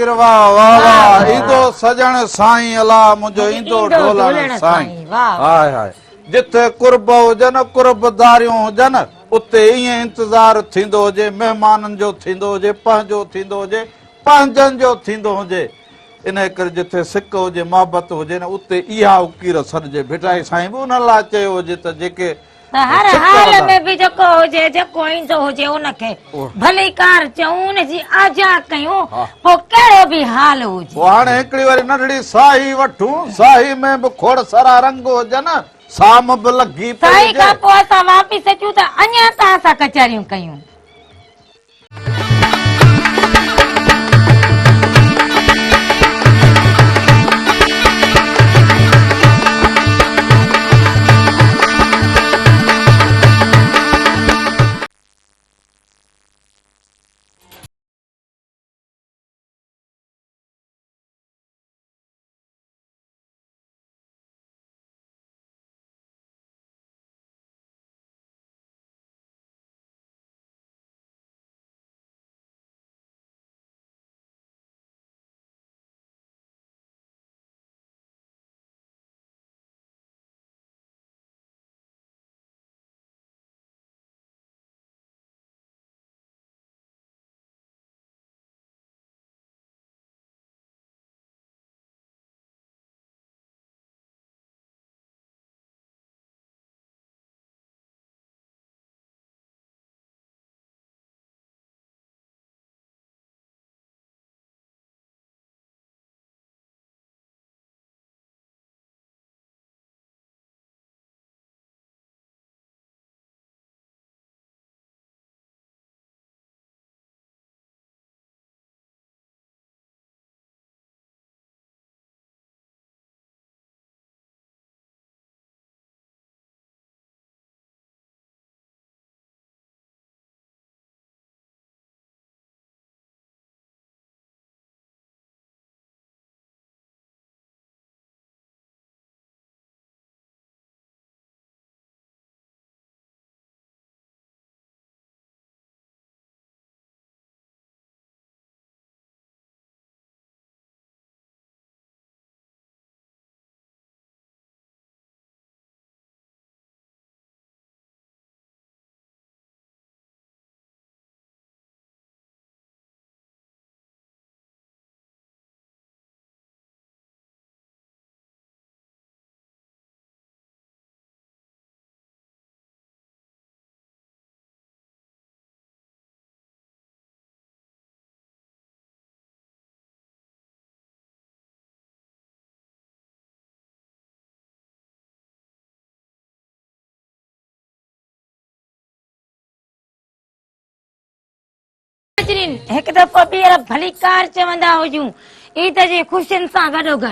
वीर वाह वाह वाह ईंदो सजण साईं अला मुंहिंजो ईंदो ढोलण साईं हाय हाय जिथे कुर्ब हुजनि कुर्बदारियूं हुजनि उते ईअं इंतज़ारु थींदो हुजे महिमाननि जो थींदो हुजे पंहिंजो थींदो हुजे पंहिंजनि जो थींदो हुजे इन करे जिथे सिक हुजे मोहबत हुजे न उते इहा उकीर सॾिजे भेटाई साईं बि उन लाइ चयो हुजे त जेके हर हाल में भी जेको हुजे जेको ईंदो हुजे उनखे भली कार चऊं उनजी आजा कयूं पोइ कहिड़ो बि हाल हुजे हाणे हिकिड़ी वारी नंढड़ी साही वठूं साही में बि खोड़ सारा रंग हुजनि साम बि लॻी साईं खां पोइ असां वापसि अचूं त अञा तव्हां सां कचहरियूं कयूं हिकु दफ़ो ॿीहर भली कार चवंदा हुजूं ईद जी ख़ुशियुनि सां गॾोगॾु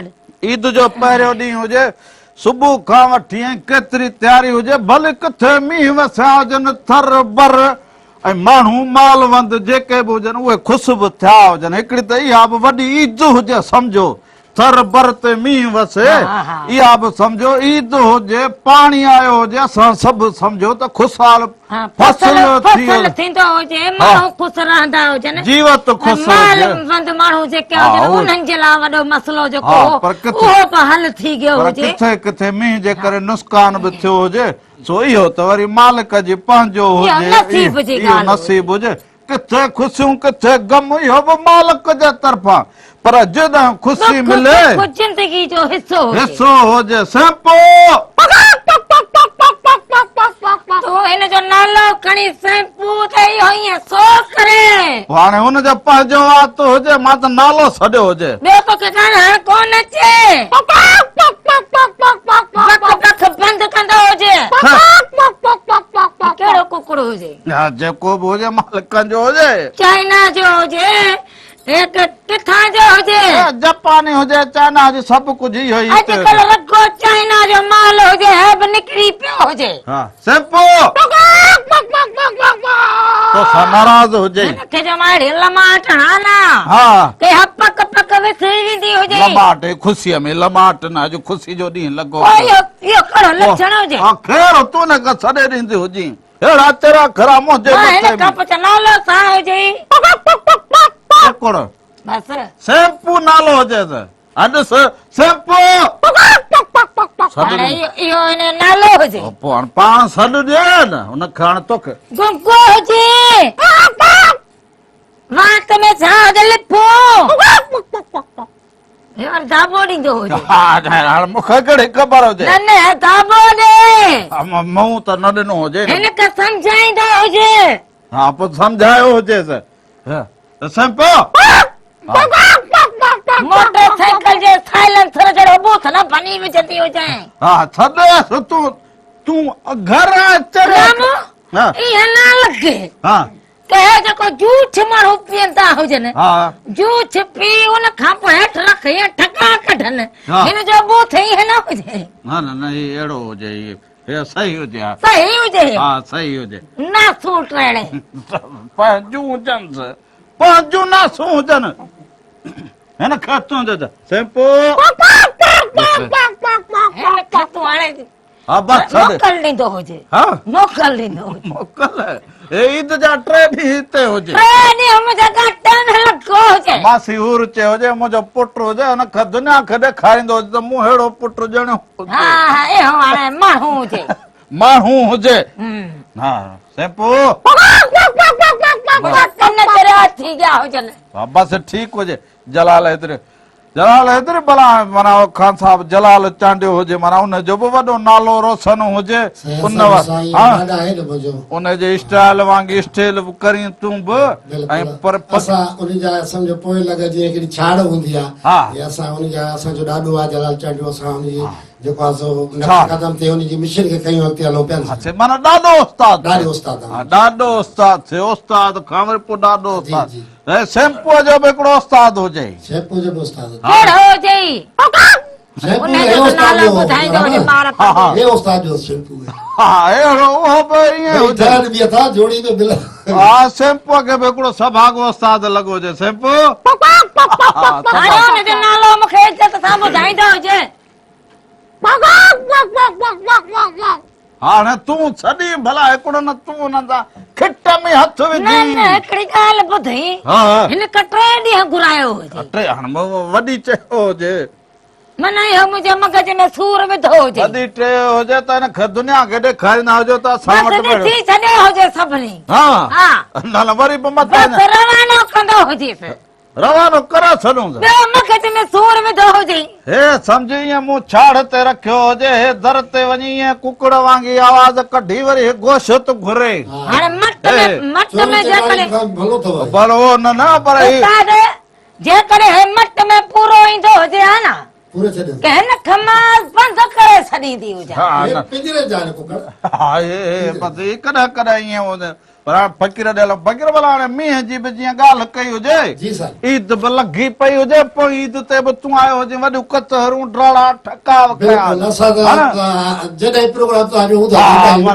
ईद जो पहिरियों ॾींहुं हुजे सुबुह खां वठी केतिरी तयारी हुजे भले किथे मींहुं वसिया हुजनि थर बर ऐं माण्हू मालवंद जेके बि हुजनि उहे ख़ुशि बि थिया हुजनि हिकिड़ी त इहा बि वॾी ईद हुजे सम्झो थर बर ते मींहुं वसे इहा बि सम्झो ईद हुजे पाणी आयो हुजे असां सभु सम्झो त ख़ुशहाल फसल थींदो हुजे माण्हू ख़ुशि रहंदा हुजनि जीवत ख़ुशि मालवंद माण्हू जेके हुजनि उन्हनि जे लाइ वॾो मसइलो जेको उहो बि हल थी वियो हुजे किथे किथे मींहं जे करे नुक़सान बि थियो हुजे सो इहो त वरी मालिक जी पंहिंजो हुजे इहो नसीब हुजे किथे ख़ुशियूं किथे गम इहो बि मालिक जे तरफ़ां पर जॾहिं ख़ुशी मिले जिंदगी जो हिस्सो हुजे सैंपो तो इन जो नालो खणी सैंपू ते इहो ईअं सो करे हाणे हुन जो पंहिंजो वात हुजे मां त नालो छॾियो हुजे ॿियो तोखे ॻाल्हाइण कोन अचे बंदि कंदो हुजे कहिड़ो कुकड़ो हुजे जेको बि हुजे मालिकनि जो हुजे चाइना जो हुजे किथां जो हुजे जापानी हुजे चाइना जो सभु कुझु इहो ई अॼुकल्ह रगो चाइना जो माल हुजे बि निकिरी पियो हुजे सैंपो तो नाराज़ हुजे हिनखे जो माड़ी लमाट हाना के हपक पक विसरी वेंदी हुजे लमाट ख़ुशीअ में लमाट न अॼु ख़ुशी जो ॾींहुं लॻो इहो कहिड़ो लक्षण हुजे ख़ैर तूं न छॾे ॾींदी हुजी अहिड़ा तेरा खरा मुंहिंजे हिन खां पोइ नालो छा हुजे बस शैम्पू नालो हुजे त अॼु शैम्पू हाणे इहो हिन नालो हुजे पोइ हाणे पाण सॾु ॾिए न हुनखे हाणे तोखे गुगो हुजे वात में झाग लिपो इहो दाबो ॾींदो हुजे हा हाणे मूंखे कहिड़ी ख़बर हुजे न न दाबो ॾे मूं त न ॾिनो हुजे हिनखे सम्झाईंदो हुजे हा पोइ सम्झायो हुजेसि शैम्पू मोटरसाइकिल जे साइलेंसर जहिड़ो बूथ न बनी विझंदी हुजे हा छॾेसि तूं घर अचे रामू हा इहो न लॻे हा कहे जेको जूठ माण्हू पीअंदा हुजनि हा जूठ पी उन खां पोइ हेठि रख या ठका कढनि हा। हिन जो बूथ ई न हुजे न न न इहो अहिड़ो हुजे इहो सही हुजे हा सही हुजे हा सही हुजे न सूट रहणे पंहिंजूं हुजनि पंहिंजूं नासूं हुजनि हिन खे तूं शैम्पू हिन खां तूं हाणे हा बस छॾ मोकल ॾींदो हुजे हा मोकल ॾींदो हुजे मोकल हे ईद जा 3 ॾींहं हिते हुजे मुंहिंजा घटि न लॻो हुजे मासी उर चे हुजे मुंहिंजो पुट हुजे हुनखे दुनिया खे ॾेखारींदो हुजे त मूं अहिड़ो पुट ॼणो हा हा इहो हाणे माण्हू हुजे माण्हू हुजे हा शैम्पू कन तेरा थी गया हुजनि हा बसि ठीकु हुजे जलाल हेतिरे भला माना खान साहब जलाल चांडियो हुजे माना उनजो बि वॾो नालो रोशन हुजे उनजे स्टाइल वांगुरु स्टाइल बि करी तूं बि ऐं पर असां उनजा सम्झो पोइ लॻे जीअं हिकिड़ी छाड़ हूंदी आहे असां उनजा असांजो ॾाढो आहे जलाल चांडियो असां उनजी जेको आहे सो कदम ते उनजी मिशन खे कयूं अॻिते हलो पिया माना ॾाढो उस्ताद ॾाढो उस्ताद थियो उस्ताद खां वरी पोइ ॾाढो उस्ताद शैम्पूअ जो बि हिकिड़ो उस्ताद हुजे शैम्पू जो बि उस्ताद कहिड़ो हुजे शैम्पू नालो ॿुधाईंदो हुजे ॿार हे उस्ताद जो शैम्पू हा अहिड़ो उहो बि ईअं हुजे बि था जोड़ी में बिल हा शैम्पूअ खे बि हिकिड़ो सभागो उस्ताद लॻो हुजे शैम्पू हाणे हुनजो नालो मूंखे इज़त सां ॿुधाईंदो हुजे हाणे तूं छॾी भला हिकिड़ो न तूं हुन सां खिट में हथ न विझी न हिकिड़ी ॻाल्हि ॿुधई हा हिन का 3 ॾींहं घुरायो हुजे हाणे वॾी चयो हुजे माना इहो मुंहिंजे मगज में सूर विधो हुजे वॾी टे हुजे त हिनखे दुनिया खे ॾेखारींदा हुजो त असां बसि वटि ॾिसी छॾियो हुजे सभिनी हा हा न न वरी बि मथां बसि रवानो कंदो हुजेसि रवानो करे छॾूं ॿियो मगज में सूर विधो हुजे हे सम्झी ईअं मूं छाड़ ते रखियो हुजे हे दर ते वञी ईअं कुकड़ वांगी आवाज़ कढी वरी गोश्त घुरे हाणे मट में जेकॾहिं भलो न न पर उस्ताद जेकॾहिं हे मट में पूरो ईंदो हुजे हा न पूरे छॾे के हिन खमास बंदि करे छॾींदी हुजे हा न पिंजरे जाने कुकड़ हा हे बसि कॾहिं कॾहिं ईअं हुजे पर फकीर ॾियल फकीर भला हाणे मींहं जी बि जीअं ॻाल्हि कई हुजे जी साईं ईद बि लॻी पई हुजे पोइ ईद ते बि तूं आयो हुजे वॾियूं कचहरूं ड्राड़ा ठका जॾहिं प्रोग्राम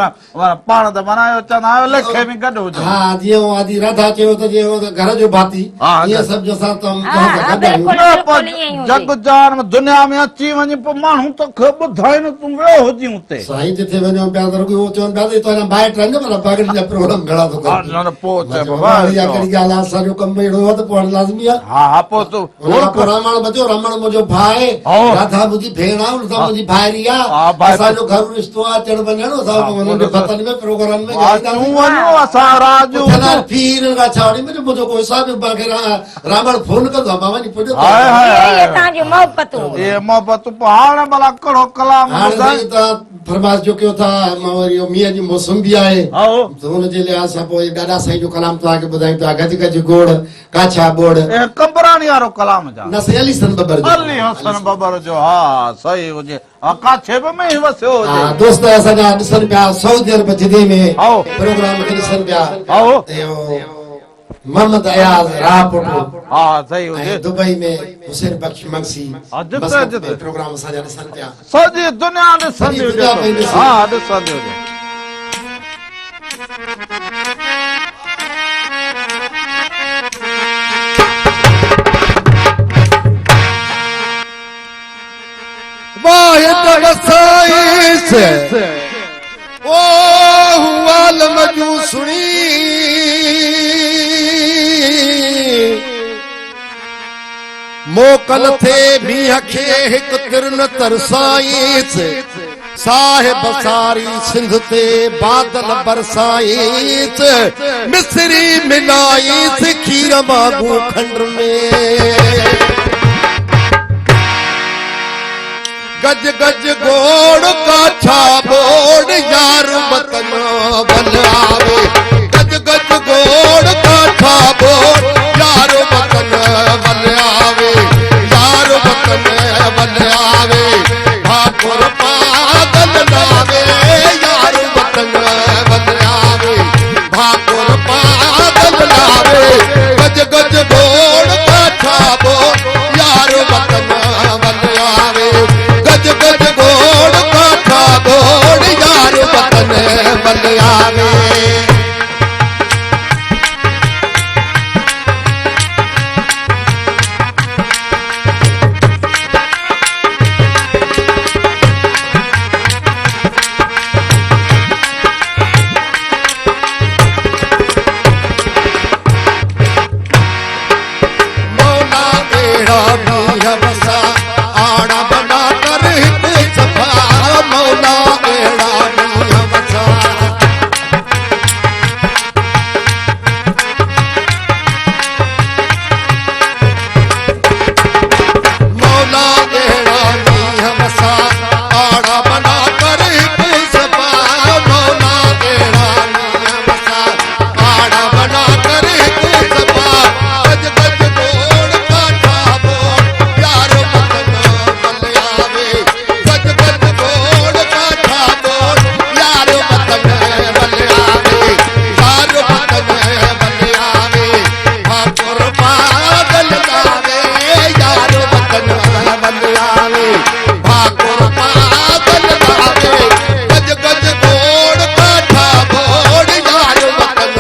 पाण त मनायो चवंदा आहियो लेखे बि गॾु हुजे हा जीअं आदि राधा चयो त जीअं घर जो भाती ईअं सभु असां जग जान दुनिया में अची वञे पोइ माण्हू तोखे ॿुधाइनि तूं वियो हुजी हुते साईं जिथे वञो पिया त रुॻो चवनि पिया त तव्हां ॿाहिरि रहंदो पर पगड़ियुनि जा प्रोग्राम घणा थो करे असांजो कमु अहिड़ो आहे त पोइ लाज़मी आहे हा पोइ तूं रमण बचो रमण मुंहिंजो भाउ आहे राधा मुंहिंजी भेण आहे मुंहिंजी भाइरी आहे असांजो घर रिश्तो आहे अचण वञण में प्रोग्राम में मुंहिंजो कोई हिसाब रावण फोन कंदो आहे मां वञी पुॼो मोहबत हाणे भला कहिड़ो कलाम फरमाइश जो कयो था मींहं जी मौसम बि आहे हुनजे लिहाज़ सां पोइ ॾाढा साईं जो कलाम तव्हांखे ॿुधायूं था गज गज गोड़ काछा बोड़ कंबरानी वारो कलाम जा न अली हसन बबर जो हा सही हुजे काछे बि में वसियो हुजे दोस्त असांजा ॾिसनि पिया सऊदी अरब जदे में प्रोग्राम खे ॾिसनि पिया मोहम्मद अयाज राहपुर हा सही हुजे दुबई में हुसैन बख्श मंगसी प्रोग्राम असांजा ॾिसनि पिया सॼी दुनिया ॾिसंदी हुजे हा ॾिसंदी हुजे मोकल थे मींहं खे हिकु तिरन तरसाईंस साहिब सारी सिंध ते बादल बरसाईंस मिस्री मिलाईंस खीर मागू खंड में गज गज गोड़ का छा बोड़ यार वतन बल आवे गज गज गोड़ का छा बोड़ यार वतन बल आवे यार वतन बल आवे भाकुर पागल लावे यार वतन बल आवे भाकुर पागल लावे गज गज गोड़ का छा बोड़ यार वतन बल आवे गज गज गोड़ काठा गोड़ यार वतन बल आवे मौला बेड़ा भी बसा आड़ा बना कर हित सफा मौला बेड़ा भी बसा मौला बेड़ा भी बसा आड़ा बना कर हित सफा मौला बेड़ा भी बसा आड़ा बना कर हित सफा गज गज गोड़ काठा बोड़ यार वतन बल आवे गज गज गोड़ काठा बोड़ यार वतन बल आवे यार वतन बल आवे भाकुर पागल लावे यार वतन बल आवे भाकुर पागल लावे गज गज गोड़ काठा बोड़ यार वतन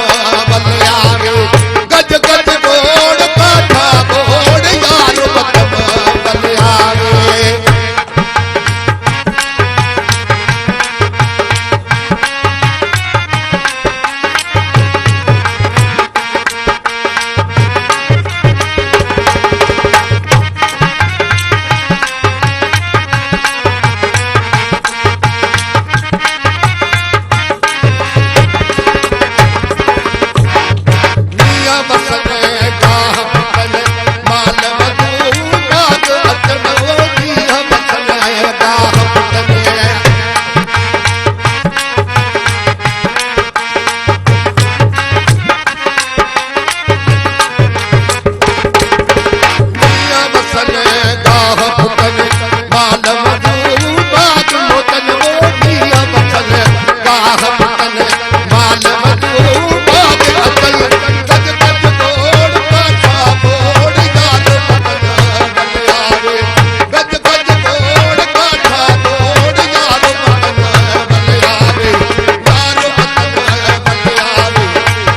बल आवे गज गज गोड़ काठा बोड़ यार वतन बल आवे मियां बसन गाह बसन माल मधु बाग अचन मियां बसन गाह बसन मियां बसन गाह बसन माल मधु बाग मोतन मियां बसन गाह बसन माल मधु बाग अचन गज गज गोड़ काठा बोड़ यार वतन बल आवे गज गज गोड़ काठा बोड़ यार वतन बल आवे यार वतन बल आवे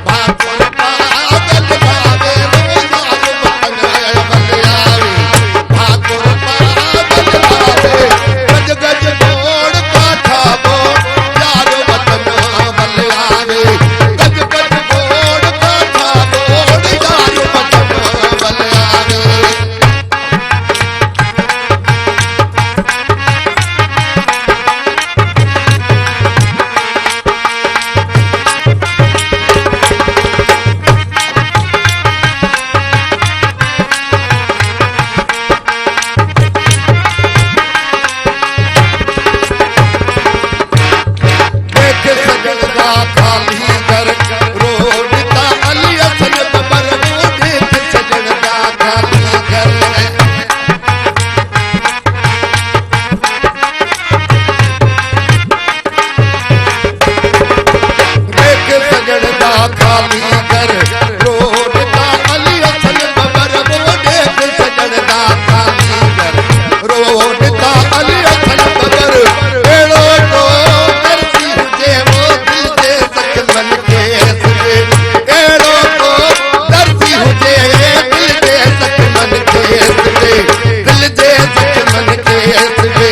भाकुर पागल लावे यार वतन बल आवे भाकुर पागल लावे गज गज गोड़ काठा बोड़ यार वतन बल आवे गज गज गोड़ काठा बोड़ यार वतन बल आवे देख सजन दा खाली घर रोड ता अली असन बबर देख सजन दा खाली घर देख सजन दा खाली घर रोड ता अली असन बबर देख सजन दा खाली घर रोड ता अली असन बबर एड़ो को करती हुजे वो दिल दे सकमन केस वे एड़ो को करती हुजे दिल दे सकमन केस वे दिल दे सकमन केस वे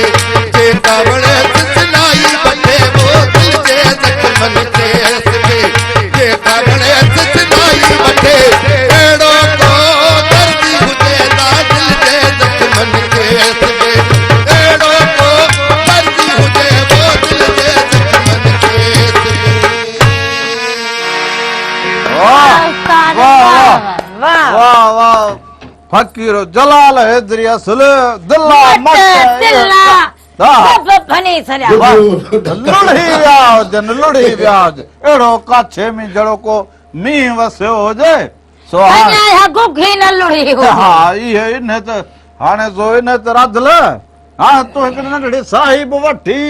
जे कावड़े सिलाई बटे वो दिल दे सकमन केस वे जे कावड़े सिलाई बटे एड़ो को करती हुजे दा दिल दे फकीर जलाल हैदरी असल दिल्ला दिल्ला हाँ। सब फनी सरिया लुढ़ी व्याज एड़ो काछे में जड़ो को मींह वसियो हुजे सो अञा गुघी न लुड़ी हो हाँ ये इन्हे तो हाणे सो इन्हे तो रधल हाँ तो हिकड़ी नंढड़ी साहिब वठी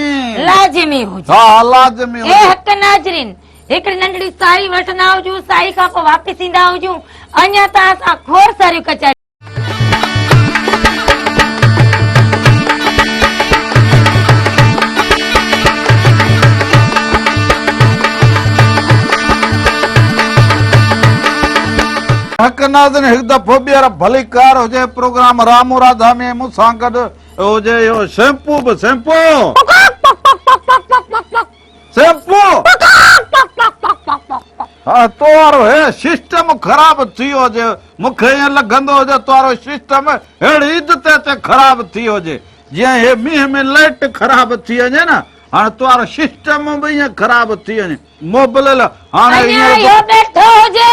लाज़मी हुजे हाँ लाज़मी ए हक नाज़रीन हिकड़ी नंढड़ी साई वठंदा हुजूं साई खां पोइ वापसि ईंदा हुजूं अञा त असां खोर सारियूं कचारियूं हक नाज़रीन हिकु दफ़ो ॿीहर भली कार हुजे प्रोग्राम रामू राधा में मूंसां गॾु हुजे इहो शैम्पू बि शैम्पू हाँ तोरो हे सिस्टम ख़राब थी वियो हुजे मूंखे ईअं लॻंदो हुजे तोरो सिस्टम अहिड़ी इज़त ते ख़राब थी वियो हुजे जीअं हे मींहं में लाइट ख़राब थी वञे न हाणे तोरो सिस्टम बि ईअं ख़राब थी वञे मोबाइल हाणे अञा इहो वेठो हुजे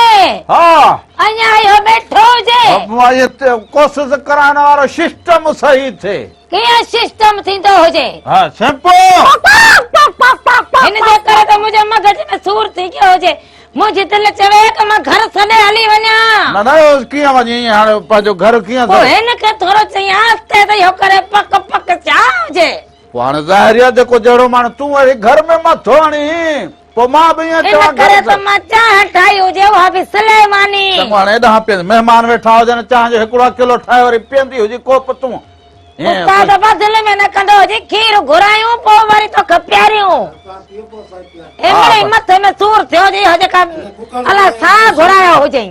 हाँ अञा इहो वेठो हुजे कोशिश कराइण वारो सिस्टम सही थिए कीअं सिस्टम थींदो हुजे हाँ शैम्पू हिन जे करे त मुंहिंजे मगज में सूर थी वियो हुजे मुंहिंजी दिलि चवे कि मां घर छॾे हली वञा न न कीअं वञी हाणे पंहिंजो घर कीअं पोइ हिन खे थोरो चई आस्ते त इहो करे पक पक छा हुजे पोइ हाणे ज़ाहिर आहे जेको जहिड़ो माण्हू तूं वरी घर में मथो हणी पोइ मां बि ईअं हिन चवां करे त मां चाह ठाही हुजे उहा बि सुलेमानी हाणे हेॾां पीअंदी महिमान वेठा हुजनि चांहि जो हिकिड़ो किलो ठाहे वरी पीअंदी हुजे कोप तूं उस्ताद बदिल में न कंदो हुजे खीर घुरायूं पोइ वरी तोखे प्यारियूं एमड़े मथे में सूर थियो हुजे हुजे का अलाए छा घुरायो हुजे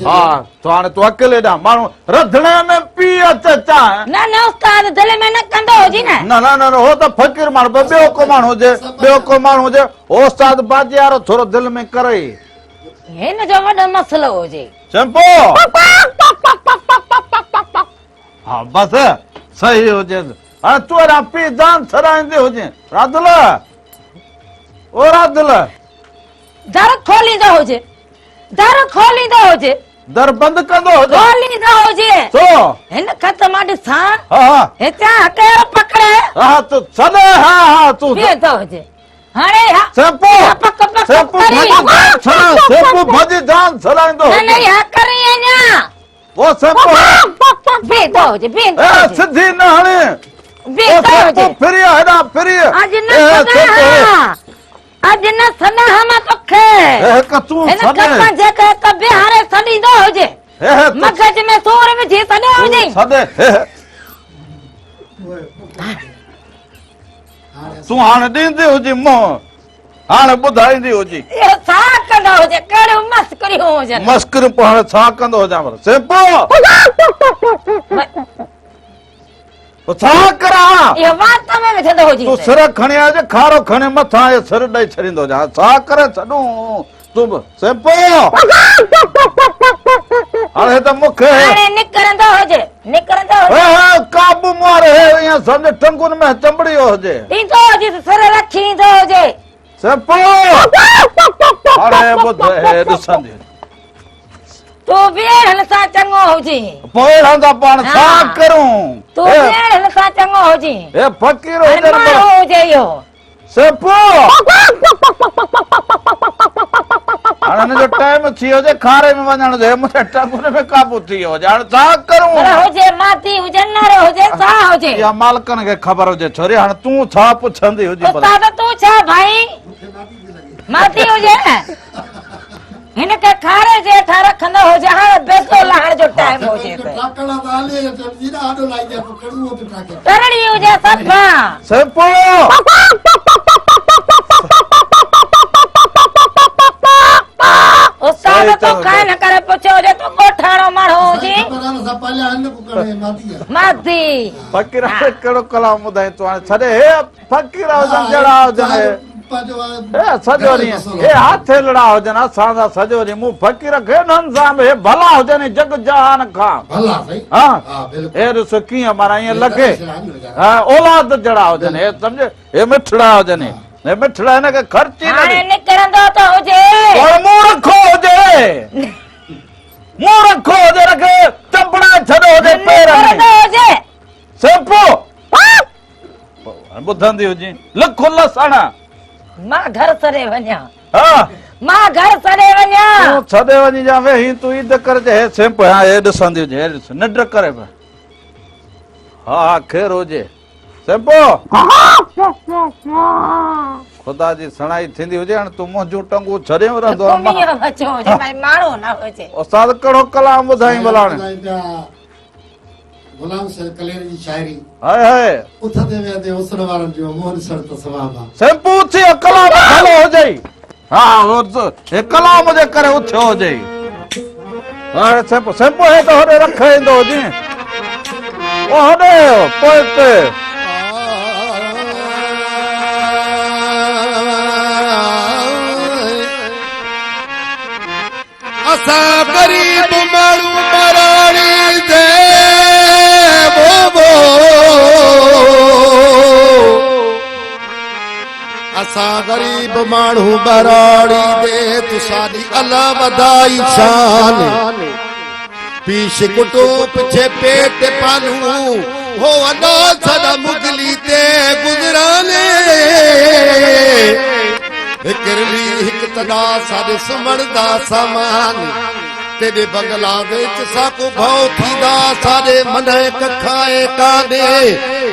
हा तो हाणे तूं अकेले ॾांहुं माण्हू रधिणे में पी अचे चांहि न न उस्ताद दिल में न कंदो हुजे न न न न हो त फ़क़ीर माण्हू ॿियो को माण्हू हुजे ॿियो को माण्हू हुजे उस्ताद बाजी वारो थोरो दिलि में करे हिन जो वॾो मसलो हुजे शैम्पू हा बसि सही हुजे हाणे तूं अञा पी जान छॾाईंदी हुजे राधल ओ राधल दर खोलींदो हुजे दर खोलींदो हुजे दर बंदि कंदो हुजे खोलींदो हुजे छो हिन खां त मां ॾिसां हा हा हितां केरु पकड़े हा तूं छॾे हा हा तूं बीहंदो हुजे हाणे हा शैम्पू पक पक शैम्पू करी भॼी जान छॾा शैम्पू भॼी जान छॾाईंदो न न हुजे हा करी अञा ओ शैम्पू बीहंदो हुजे बीहंदो ए हुजे सिधी न हणे बीहंदो हुजे फिरी हेॾां फिरी अॼु न सदा अॼु न सदा मां तोखे तूं हिन छॾे खां जेके त बिहारे छॾींदो हुजे मगज में सूर विझी छॾियो हुजे छॾे तूं हाणे ॾींदी हुजी मुंहुं हाणे ॿुधाईंदी हुजी इहो छा कंदो हुजे कहिड़ियूं मस्करियूं हुजनि मस्कर पोइ हाणे छा कंदो हुजां शैम्पू छा करां इहो वात में विझंदो हुजे तूं सिर खणी अच खारो खणी मथां इहो सिर ॾेई छॾींदो हुजां छा करे छॾूं तूं बि शैम्पू हाणे त मूंखे हाणे निकिरंदो हुजे काबू मारे ईअं सम्झ टंगुनि में चंबड़ियो हुजे ईंदो हुजे त सिर रखी ईंदो हुजे शैम्पू हाणे ॿुध हे ॾिसंदी तूं ॿीहर सां चङो हुजे पोइ रहंदा पाण छा करूं तूं ॿीहर सां चङो हुजे हे फ़क़ीर हुजे माण्हू हुजे इहो शैम्पू हाणे हिन जो टाइम थी वियो हुजे खारे में वञण जो मुंहिंजे टंगुनि में काबू थी वियो हुजे हाणे छा करूं हुजे माती हुजे नर हुजे छा हुजे इहा मालिकनि खे ख़बर हुजे छोरी हाणे तूं छा पुछंदी हुजे उस्ताद तूं छा भाई माती हुजे हिन खे खारे जे हेठां रखंदो हुजे हाणे बेसो लहण जो टाइम हुजे करणी हुजे सफ़ा शैम्पू उस्ताद तो काहे न करे पुछो हुजे तूं ॻोठाणो माण्हू हुजे माती फ़क़ीर कहिड़ो कलाम ॿुधाई तूं हाणे छॾे हे फ़क़ीर हुजनि जहिड़ा हुजनि सॼो ॾींहुं हे हथ लड़ा हुजनि असां सां सॼो ॾींहुं मूं फ़क़ीर खे हुननि सां बि हे भला हुजनि जग जहान खां हा हे ॾिस कीअं माना ईअं लॻे हा औलाद जहिड़ा हुजनि हे सम्झ हे मिठड़ा हुजनि हे मिठड़ा हिन खे ख़र्ची हाणे निकिरंदो त हुजे मूं रखो हुजे मुंह रखो जे रखे चपड़ा छड़ो जे पैर करंदो हुजे सेंपू बुधंदी हुजी लखो लसण मां घर सरे वञा हां मां घर सरे वञा तू छदे वञी जा वे ही तू ईद कर जे सेंपू हां ए ॾिसंदी हुजे ए ॾिस नंढ करे पे हा खैर होजे सेंपू खुदा जी सणाई थींदी हुजे हाणे तू मुंहिंजूं टंगू छॾे रहंदो कुमियो बचो हुजे भाई माण्हू न हुजे उस्ताद कहिड़ो कलाम ॿुधाई भलाणे गुलाम शेर कलेर जी शायरी हाय हाय उथदे वेंदे उसण वारन जो मोहन सर त सवाबा सेंपू थी कलाम भलो हो जाई हां वो हे कलाम जे करे उथ्यो हो जाई हां सेंपू हे तो होरे रखे इंदो जी ओ होरे पोइते असा गरीब माण्हू मराणी दे असा गरीब माण्हू बराड़ी दे तू साडी अला वधाई शान पीश कुटो पिछे पेट पालू हो अदा सदा मुगली ते गुजराने हिकरली हिक तदा साडे सुमण दा सामान तेरे बंगला विच साको भाव थींदा साडे मन कखाए काने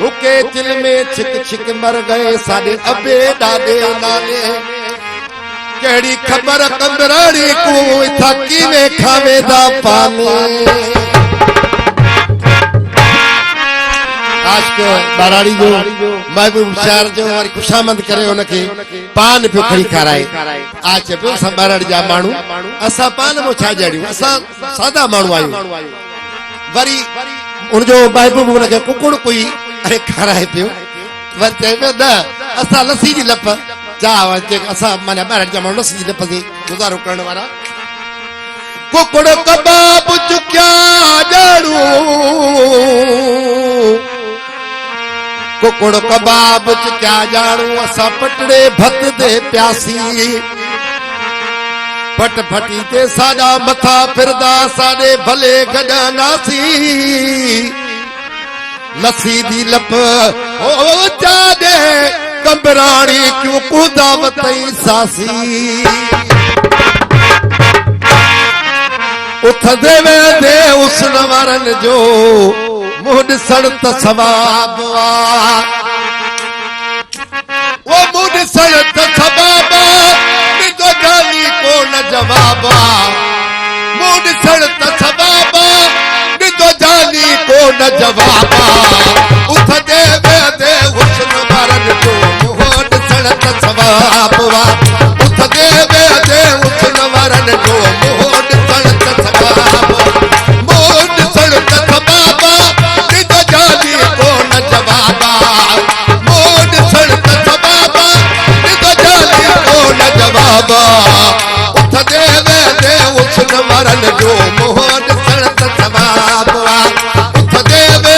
हुके दिल में छिक छिक मर गए साडे अबे दादे नाने केड़ी खबर कमराणी को थकी में खावे दा पानी आज के बराड़ी जो महबूब शहर जो और खुशामद करे उनके पान पे खड़ी कराए आज पे सब बराड़ी जा मानू असा पान मो छा जड़ी असा सादा मानू आयो वरी उन जो महबूब उनके कुकुड़ कोई अरे कराए पियो वरते में दा असा लसी दी लप जा वरते असा माने बराड़ी जा मानू लसी दी लप दी गुजारो करने वाला कुकुड़ कबाब चुक्या जड़ू कुकुड़ कबाब च क्या जानू असा पटड़े भत दे प्यासी पट फटी ते साडा मथा फिरदा साडे भले गजानासी लसी दी लप ओ जादे कंबराणी क्यों कूदा वतई सासी उठ देवे दे उस नवरन जो मुड सड़त सवाबा वो मुड सड़त सवाबा निजो गाली को न जवाबा मुड सड़त सवाबा निजो जाली को न जवाबा उठ देवे दे हुस्न मरन जो मुड सड़त सवाबा उठ देवे दे हुस्न मरन जो मुड सड़त सवाबा मुड सड़त सवाबा उठ देवे दे उछन मरन जो मोहन सड़त सवाबा उठ देवे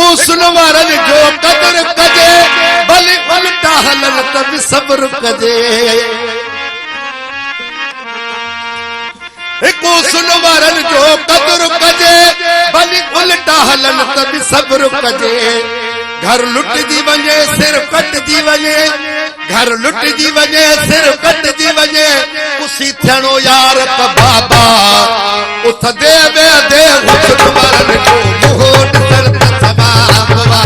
हिकु सुन वारनि जो कदर कजे भली उल्टा हलन त बि सब्र कजे हिकु सुन वारनि जो कदर कजे भली उल्टा हलन त बि सब्र कजे घर लुटजी वञे सिर कटजी वञे घर लुटजी वञे सिर कटजी वञे कुसी थियणो यार त बाबा उथ दे वे दे हुस्न वारनि जो मुंहुं ॾिसण त सबाबा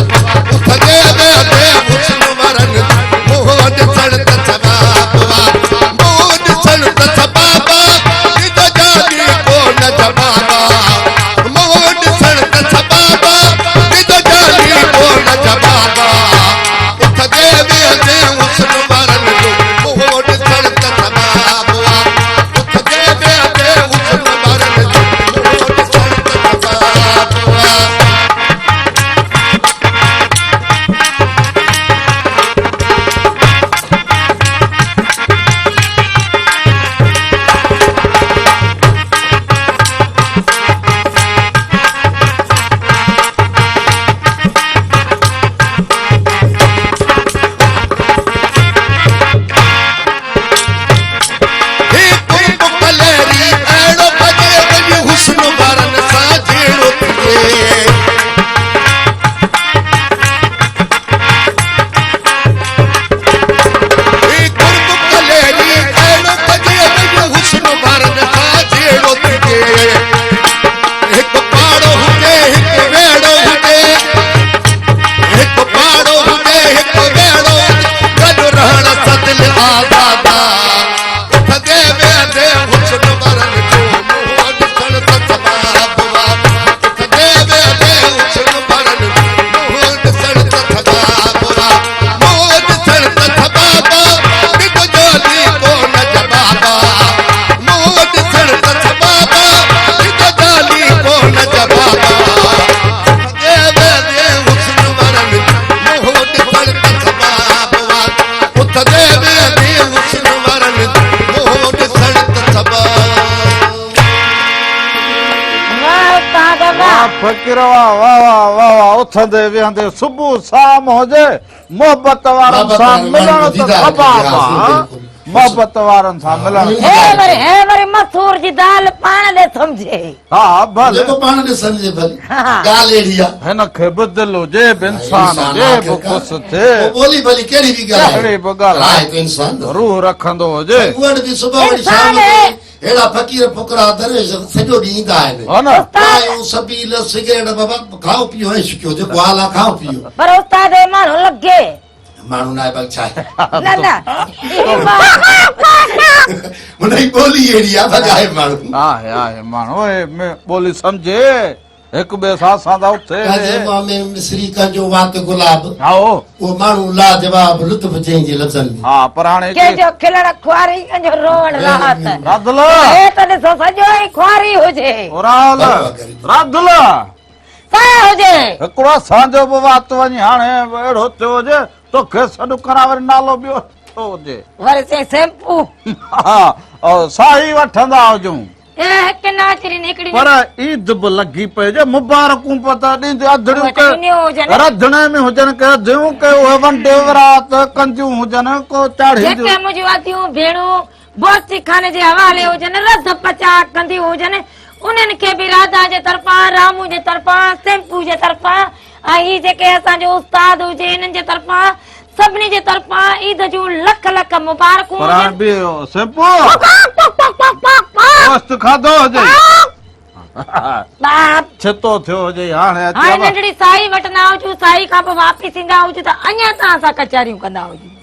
उथ दे वे दे हुस्न वारनि मुंहुं ॾिसण त सबाबा मुंहुं ॾिसण त सबाबा इद जानी कोन जबाबा मुंहुं ॾिसण त सबाबा इद जानी कोन जबाबा उथ दे वे दे हुस्न वारनि जो मुंहुं ॾिसण त सबाबा उथ दे वे दे हुस्न वारनि जो मुंहुं ॾिसण त सबाबा फकीर वाह वाह वाह वाह वाह उथंदे वेहंदे सुबुह शाम हुजे मोहबत वारनि सां मिलण त सबाबा मोहबत वारनि सां मिलण हे वरी मसूर जी दाल पाण ॾे सम्झे हा भले जेको पाण ॾे सम्झे भली ॻाल्हि अहिड़ी आहे हिन खे बि दिलि हुजे बि इंसान हुजे बि ख़ुशि थिए ॿोली भली कहिड़ी बि ॻाल्हि कहिड़ी बि ॻाल्हि आहे हिकु इंसान रूह रखंदो हुजे उहे बि सुबुह वरी शाम जो अहिड़ा फ़क़ीर फुकरा दरवेश सॼो ॾींहुं ईंदा आहिनि हो न चांहियूं सबील सिगरेट बाबा खाओ पीओ ऐं शिकियो जेको हाल आहे खाओ पीओ पर उस्ताद माण्हू लॻे माण्हू न आहे भई छा आहे न न इहा हुनजी ॿोली अहिड़ी आहे भॻाए माण्हू आहे माण्हू ॿोली सम्झे हिक ॿिए सां असां था उथे कंहिंजे मुंहं में मिस्री कंहिंजो वात गुलाब हा उहो माण्हू लाजवाब लुत्फ़ चईंजे लफ़्ज़नि में हा पर हाणे कंहिंजो खिलण खुआरी कंहिंजो रोअण राहत राधल हे त ॾिसो सॼो ई खुआरी हुजे राधल साया हुजे हिकिड़ो असांजो बि वात वञी हाणे अहिड़ो थियो हुजे तोखे सॾु करां वरी नालो ॿियो थियो हुजे वरी चई शैम्पू हा साई वठंदा हुजूं हिकु नाचरी हिकिड़ी पर ईद बि लॻी पई जे मुबारकूं पता ॾींदे अधड़ियूं हुजनि रधणे में हुजनि के रधियूं के उहे वंडे विरात कंदियूं हुजनि को चाढ़ी जेके मुंहिंजियूं आदियूं भेणूं बोस्ती खाने जे हवाले हुजनि रध पचा कंदियूं हुजनि उन्हनि खे बि राधा जे तरफ़ां रामू जे तरफ़ां शैम्पू जे तरफ़ां ऐं ही जेके असांजो उस्ताद हुजे हिननि जे तरफ़ां सभिनी जे तरफ़ां ईद जूं लख लख मुबारकूं दोस्त खाधो हुजे छितो थियो हुजे हाणे नंढड़ी साई वटंदा हुजूं साई खां पोइ वापसि ईंदा हुजूं त अञा तव्हां सां कचहरियूं कंदा हुजूं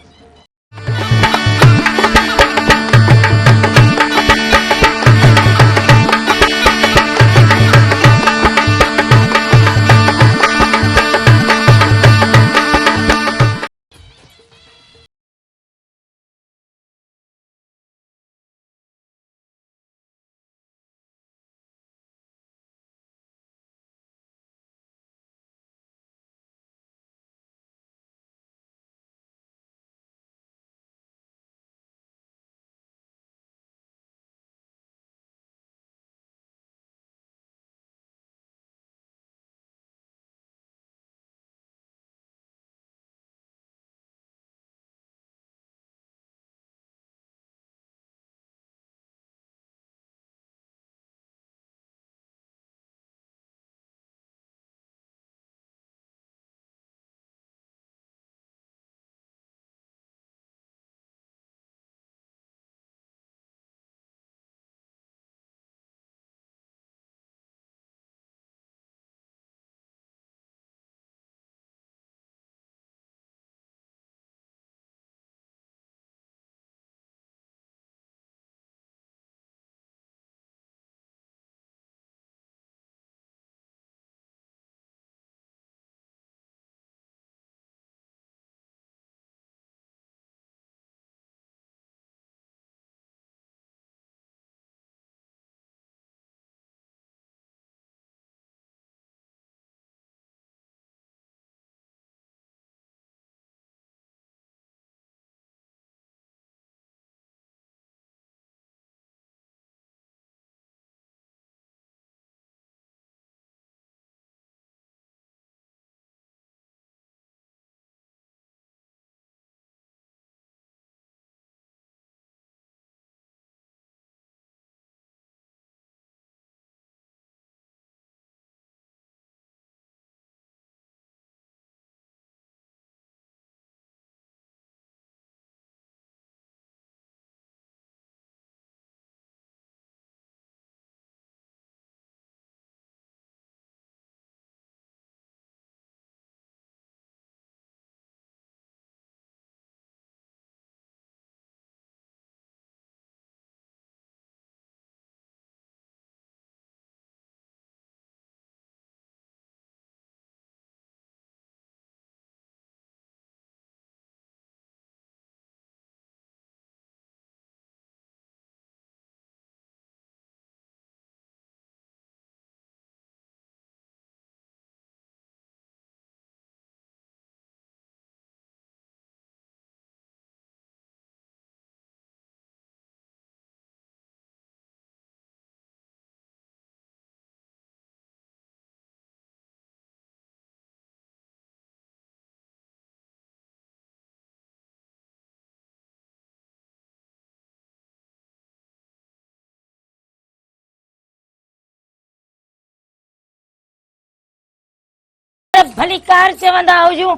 भली कार चवंदा हुजूं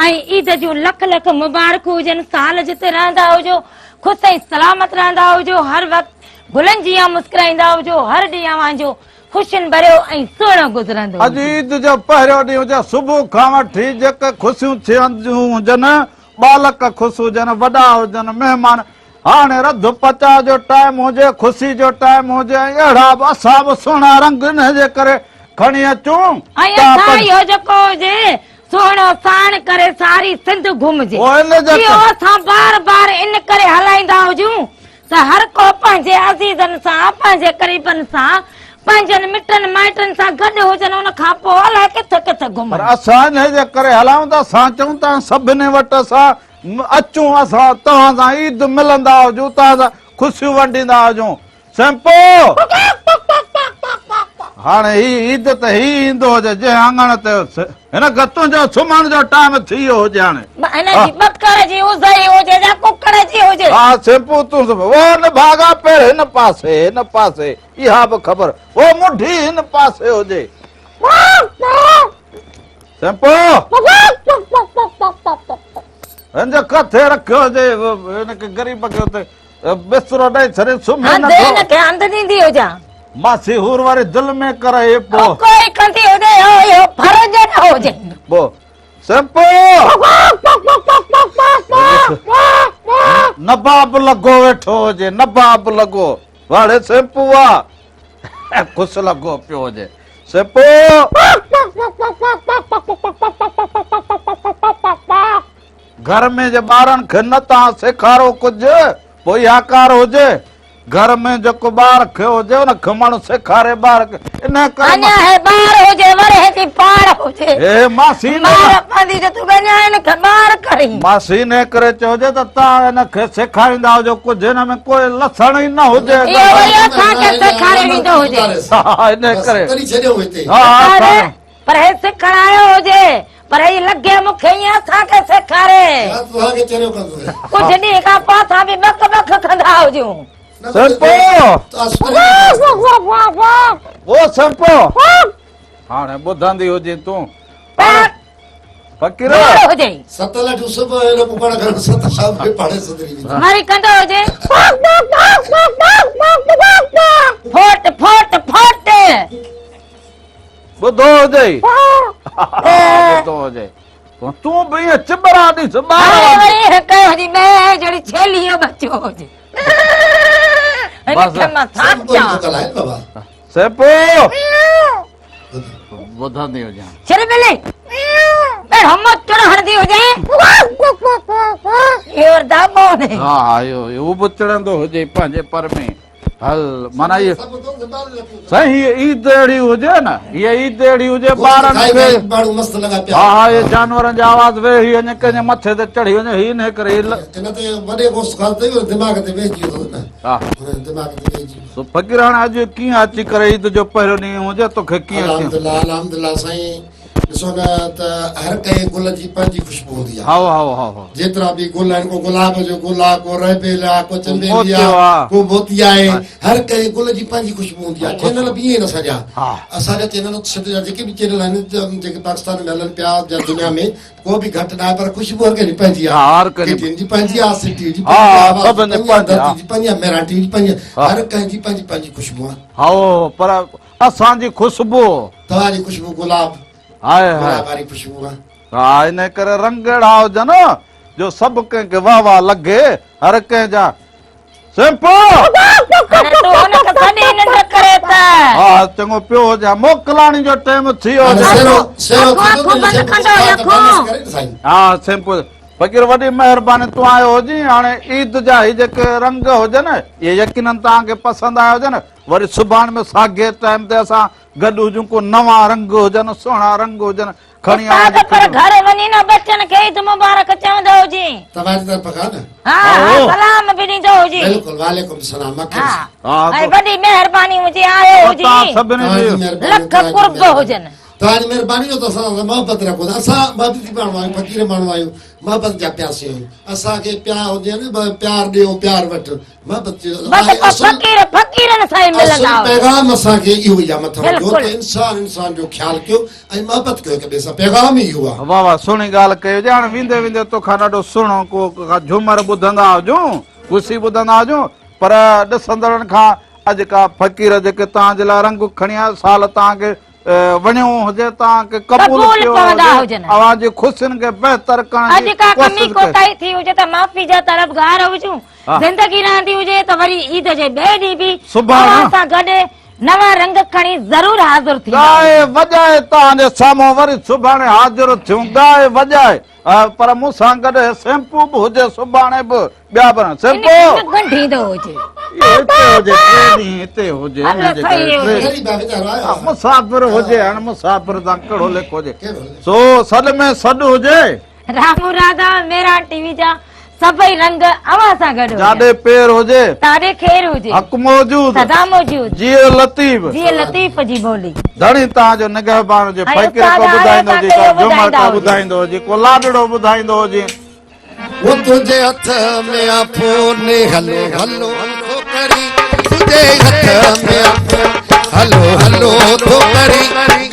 ऐं ईद जूं लख लख मुबारकूं हुजनि साल जिते रहंदा हुजो ख़ुशि ऐं सलामत रहंदा हुजो हर वक़्तु गुलनि जी मुस्कुराईंदा हुजो हर ॾींहुं अव्हांजो ख़ुशियुनि भरियो ऐं सुहिणो गुज़रंदो अॼु ईद जो पहिरियों ॾींहुं हुजे सुबुह खां वठी जेके ख़ुशियूं थियंदियूं हुजनि बालक ख़ुशि हुजनि वॾा हुजनि महिमान हाणे रध पचा जो टाइम हुजे ख़ुशी जो टाइम हुजे अहिड़ा बि असां बि सुहिणा रंग हिनजे करे खणी अचूं ऐं असां इहो जेको हुजे सुहिणो साण करे सारी सिंध घुमजे इहो असां बार बार इन करे हलाईंदा हुजूं त हर को पंहिंजे अज़ीज़नि सां पंहिंजे क़रीबनि सां पंहिंजनि मिटनि माइटनि सां गॾु हुजनि उन खां पोइ अलाए किथे किथे घुमनि असां हिनजे करे हलायूं था असां चऊं था सभिनी वटि असां अचूं असां तव्हां सां ईद मिलंदा हुजूं तव्हां सां ख़ुशियूं वंडींदा हुजूं सेंपो हाणे ही ईद त ही ईंदो हुजे जंहिं आंगण ते हिन गतुनि जो सुम्हण जो टाइम थी वियो हुजे हाणे हिनजी बकर जी उज़ई हुजे या कुकड़ जी हुजे हा सेंपू तूं वो न भागा पेड़ हिन पासे इहा बि ख़बर वो मुठी हिन पासे हुजे सेंपू हिनजो किथे रखियो हुजे हिनखे ग़रीब खे हुते बिस्तरो ॾेई छॾे सुम्हे हिनखे हंधि ॾींदी हुजां मासी हूर वारी दिल में करे पो कोई कंदी हुजे इहो फर्ज़ न हुजे पो सेंपू नबाब लॻो वेठो हुजे नबाब लॻो वाड़े सेंपू आहे ख़ुशि लॻो पियो हुजे सेंपू घर में जे ॿारनि खे न तव्हां सेखारो कुझु पोइ इहा कार हुजे घर में जेको ॿार खे हुजे न खमण सेखारे ॿार खे इन करे अञा है ॿार हुजे वरे थी पार हुजे ए मासी ॿार पंदी त तूं अञा हिनखे ॿार करी मासी ने करे चओजे त तव्हां हिनखे सेखारींदा हुजो कुझु हिन में कोई लक्षण ई न हुजे इहो वरी असांखे सेखारे ॾींदो हुजे हा इन करे करी छॾियो हिते हा पर हे सिखारायो हुजे पर ही लॻे मूंखे ईअं असांखे सेखारे तव्हांखे चरियो कंदो कुझु ॾींहं खां पोइ असां बि बक बक कंदा हुजूं सेंपो वो सेंपो हाणे ॿुधंदी हुजे तूं फ़कीर हुजे सत लठ सुबुह जो कुकड़ खण सत शाम खे पाड़े सदरी वरी कंदो हुजे फोट फोट फोट ॿुधो हुजे ॿुधो हुजे तूं बि ईअं चिबरा ॾिस ॿार कयोजी मैं जड़ी छेली जो बच्चो हुजे सेंपू ॿुधंदी हुजे चल बेले मैं हम चढ़ हरदी हो जाए ये और दाबो ने हा इहो बि चढ़ंदो हुजे पंहिंजे पर में हल माना इहे सही ईद अहिड़ी हुजे न हीअ ईद अहिड़ी हुजे ॿारनि खे हा हा इहे जानवरनि जा आवाज़ वेही वञे कंहिंजे मथे ते चढ़ी वञे ही न करे फ़कीर हाणे अॼु कीअं अची करे ईद जो पहिरियों ॾींहुं हुजे तोखे कीअं अल्हम्दुलिल्लाह साईं ॾिसो न त हर कंहिं गुल जी पंहिंजी ख़ुशबू हूंदी आहे हा जेतिरा बि गुल आहिनि को गुलाब जो गुल आहे को रेबेल आहे को चमेली आहे को मोती आहे हर कंहिं गुल जी पंहिंजी ख़ुशबू हूंदी आहे चैनल बि ईअं असांजा असांजा चैनल जेके बि चैनल आहिनि जेके पाकिस्तान में हलनि पिया या दुनिया में को बि घटि न आहे पर ख़ुशबू हर कंहिंजी पंहिंजी आहे जी पंहिंजी आहे सिटी जी पंहिंजी आहे मराठी जी पंहिंजी हर कंहिंजी पंहिंजी पंहिंजी ख़ुशबू आहे हा पर असांजी ख़ुशबू तव्हांजी ख़ुशबू गुलाब वारी ख़ुशबू आहे हा इन करे रंग अहिड़ा हुजनि जो सभु कंहिंखे वाह वाह लॻे हर कंहिंजा सेंपू हा चङो पियो हुजे मोकलाणी जो टाइम थी वियो हा सेंपू फ़कीर वॾी महिरबानी तूं आयो हुजी हाणे ईद जा ही जेके रंग हुजनि इहे यकीननि तव्हांखे पसंदि आया हुजनि वरी सुभाणे में साॻे टाइम ते असां गॾु हुजूं को नवां रंग हुजनि सुहिणा रंग हुजनि खणी पर घर वञी न बच्चनि खे ईद मुबारक चवंदो हुजे तव्हांजी तरफ़ खां न हा सलाम बि ॾींदो हुजे बिल्कुलु वालेकुम सलाम ऐं वॾी महिरबानी हुजे आयो हुजे सभिनी जी लख कुर्ब हुजनि तव्हांजी महिरबानी जो त असां सां मोहबत रखो था असां मोहबती माण्हू आहियूं फ़क़ीर माण्हू आहियूं मोहबत जा प्यासे आहियूं असांखे प्यार हुजे न प्यार ॾियो प्यार वठि मोहबत बस फकीर फकीरन सां ई मिलंदा पैगाम असांखे इहो ई आहे मथां जो त इंसान जो ख्यालु कयो ऐं मोहबत कयो हिक ॿिए सां पैगाम ई इहो आहे वाह वाह सुहिणी ॻाल्हि कयो ॼाण वेंदे वेंदे तोखां ॾाढो सुहिणो को झूमर ॿुधंदा हुजूं ख़ुशी ॿुधंदा हुजूं पर ॾिसंदड़नि खां अॼु का फ़क़ीर जेके तव्हांजे लाइ रंग खणी आया साल तव्हांखे वणियो हुजे तव्हांखे क़बूल कयो हुजे अवांजी ख़ुशियुनि खे बहितर करण अॼु का कमी कोताही थी हुजे त माफ़ी जा तरफ़गार हुजूं ज़िंदगी रहंदी हुजे त वरी ईद जे ॿिए ॾींहुं बि अवां सां गॾु नवा रंग खणी ज़रूर हाज़िर थी गाए वॼाए तव्हांजे साम्हूं वरी सुभाणे हाज़िर थियूं गाए वॼाए पर मूंसां गॾु शैम्पू बि हुजे सुभाणे बि ॿिया बि शैम्पू गंढींदो हुजे हिते हुजे मुसाफ़िर हुजे हाणे मुसाफ़िर सां कहिड़ो लेखो हुजे सो सॾ में सॾ हुजे रामू राधा मेरा टीवी जा सभई रंग अवां सां गॾु जाॾे पेर हुजे ताॾे खेर हुजे हक़ मौजूद सदा मौजूद जियो लतीफ़ जी बोली धणी तव्हांजो निगहबान हुजे फ़क़ीर को ॿुधाईंदो हुजे को जुमर को ॿुधाईंदो हुजे को लाॾड़ो ॿुधाईंदो हुजे वो तुझे हथ में आफोन हलो हलो तो करी तुझे हथ में हलो हलो तो करी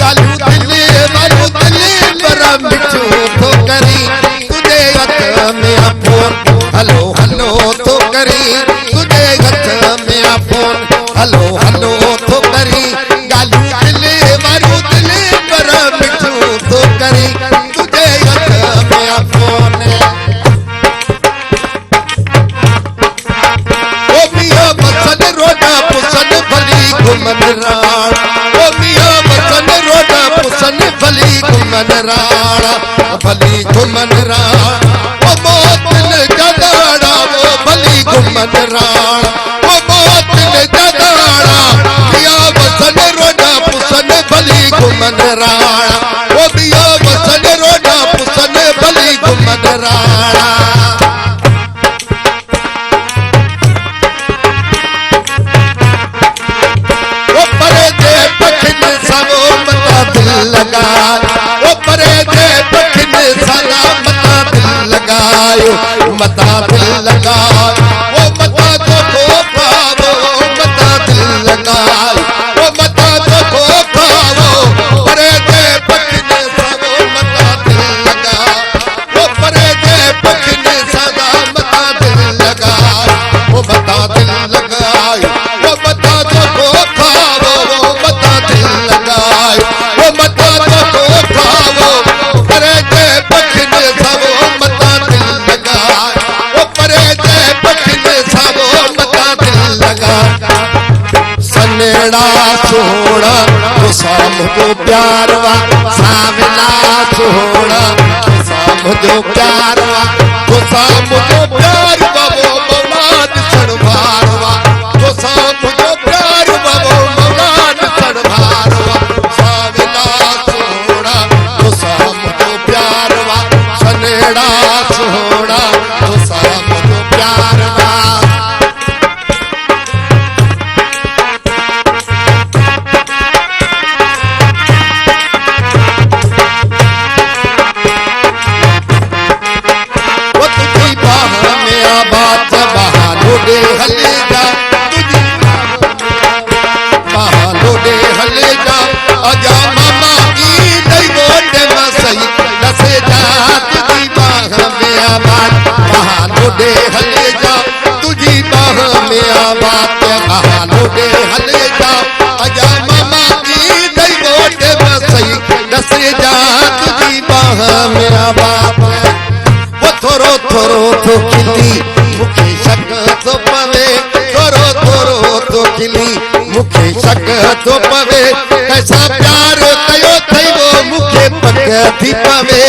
गालू दिले मारू दिले पर मिठू तो करी तुझे हथ में आफोन हलो हलो तो करी तुझे हथ में आफोन हलो हलो तो करी गालू दिले मारू दिले पर मिठू तो करी तुझे हथ में आफोन घुमन राण ओ मिया वतन रोडा पुसन भली घुमन राण भली घुमन राण ओ मोतन जदाड़ा वो भली घुमन राण ओ मोतन जदाड़ा मिया वतन रोडा पुसन भली घुमन राण ओ मिया वतन रोडा पुसन भली घुमन राण लगा वो परे दे पखन साला मता दिल लगायो मता दिल लगा वो मता तो पावो मता दिल लगायो वो मता तो पावो परे दे पखन सालो मता दिल लगा वो परे दे पखन साला मता दिल लगा वो मता दिल लगायो वो मता तो पावो वो मता दिल लगायो वो मता तो पावो परे दे पखन सालो मता दिल लगा वो परे दे पखन सालो मता दिल लगा सनेड़ा सोड़ा तो साम जो प्यार वा सावला सोड़ा तो साम जो प्यार वा तो साम जो प्यार बाबो मौलाद सड़भार वा तो साम जो प्यार बाबो मौलाद सड़भार वा सावला सोड़ा तो साम जो प्यार वा सनेड़ा सोड़ा तो साम जो प्यार वा हलेगा तुझी बहालोडे हलेगा आजा मामा की दई गोटे में सही दसे जा तुझी बाह में आबाद बहालोडे हलेगा तुझी बाह में आबाद बहालोडे हलेगा आजा मामा की दई गोटे में सही दसे जा तुझी बाह में आबाद वो थोरो थोरो तो खिली मुखे शक तो पवे थोरो थोरो तो खिली मुखे शक तो पवे कैसा प्यार कयो थई वो मुखे पग थी पवे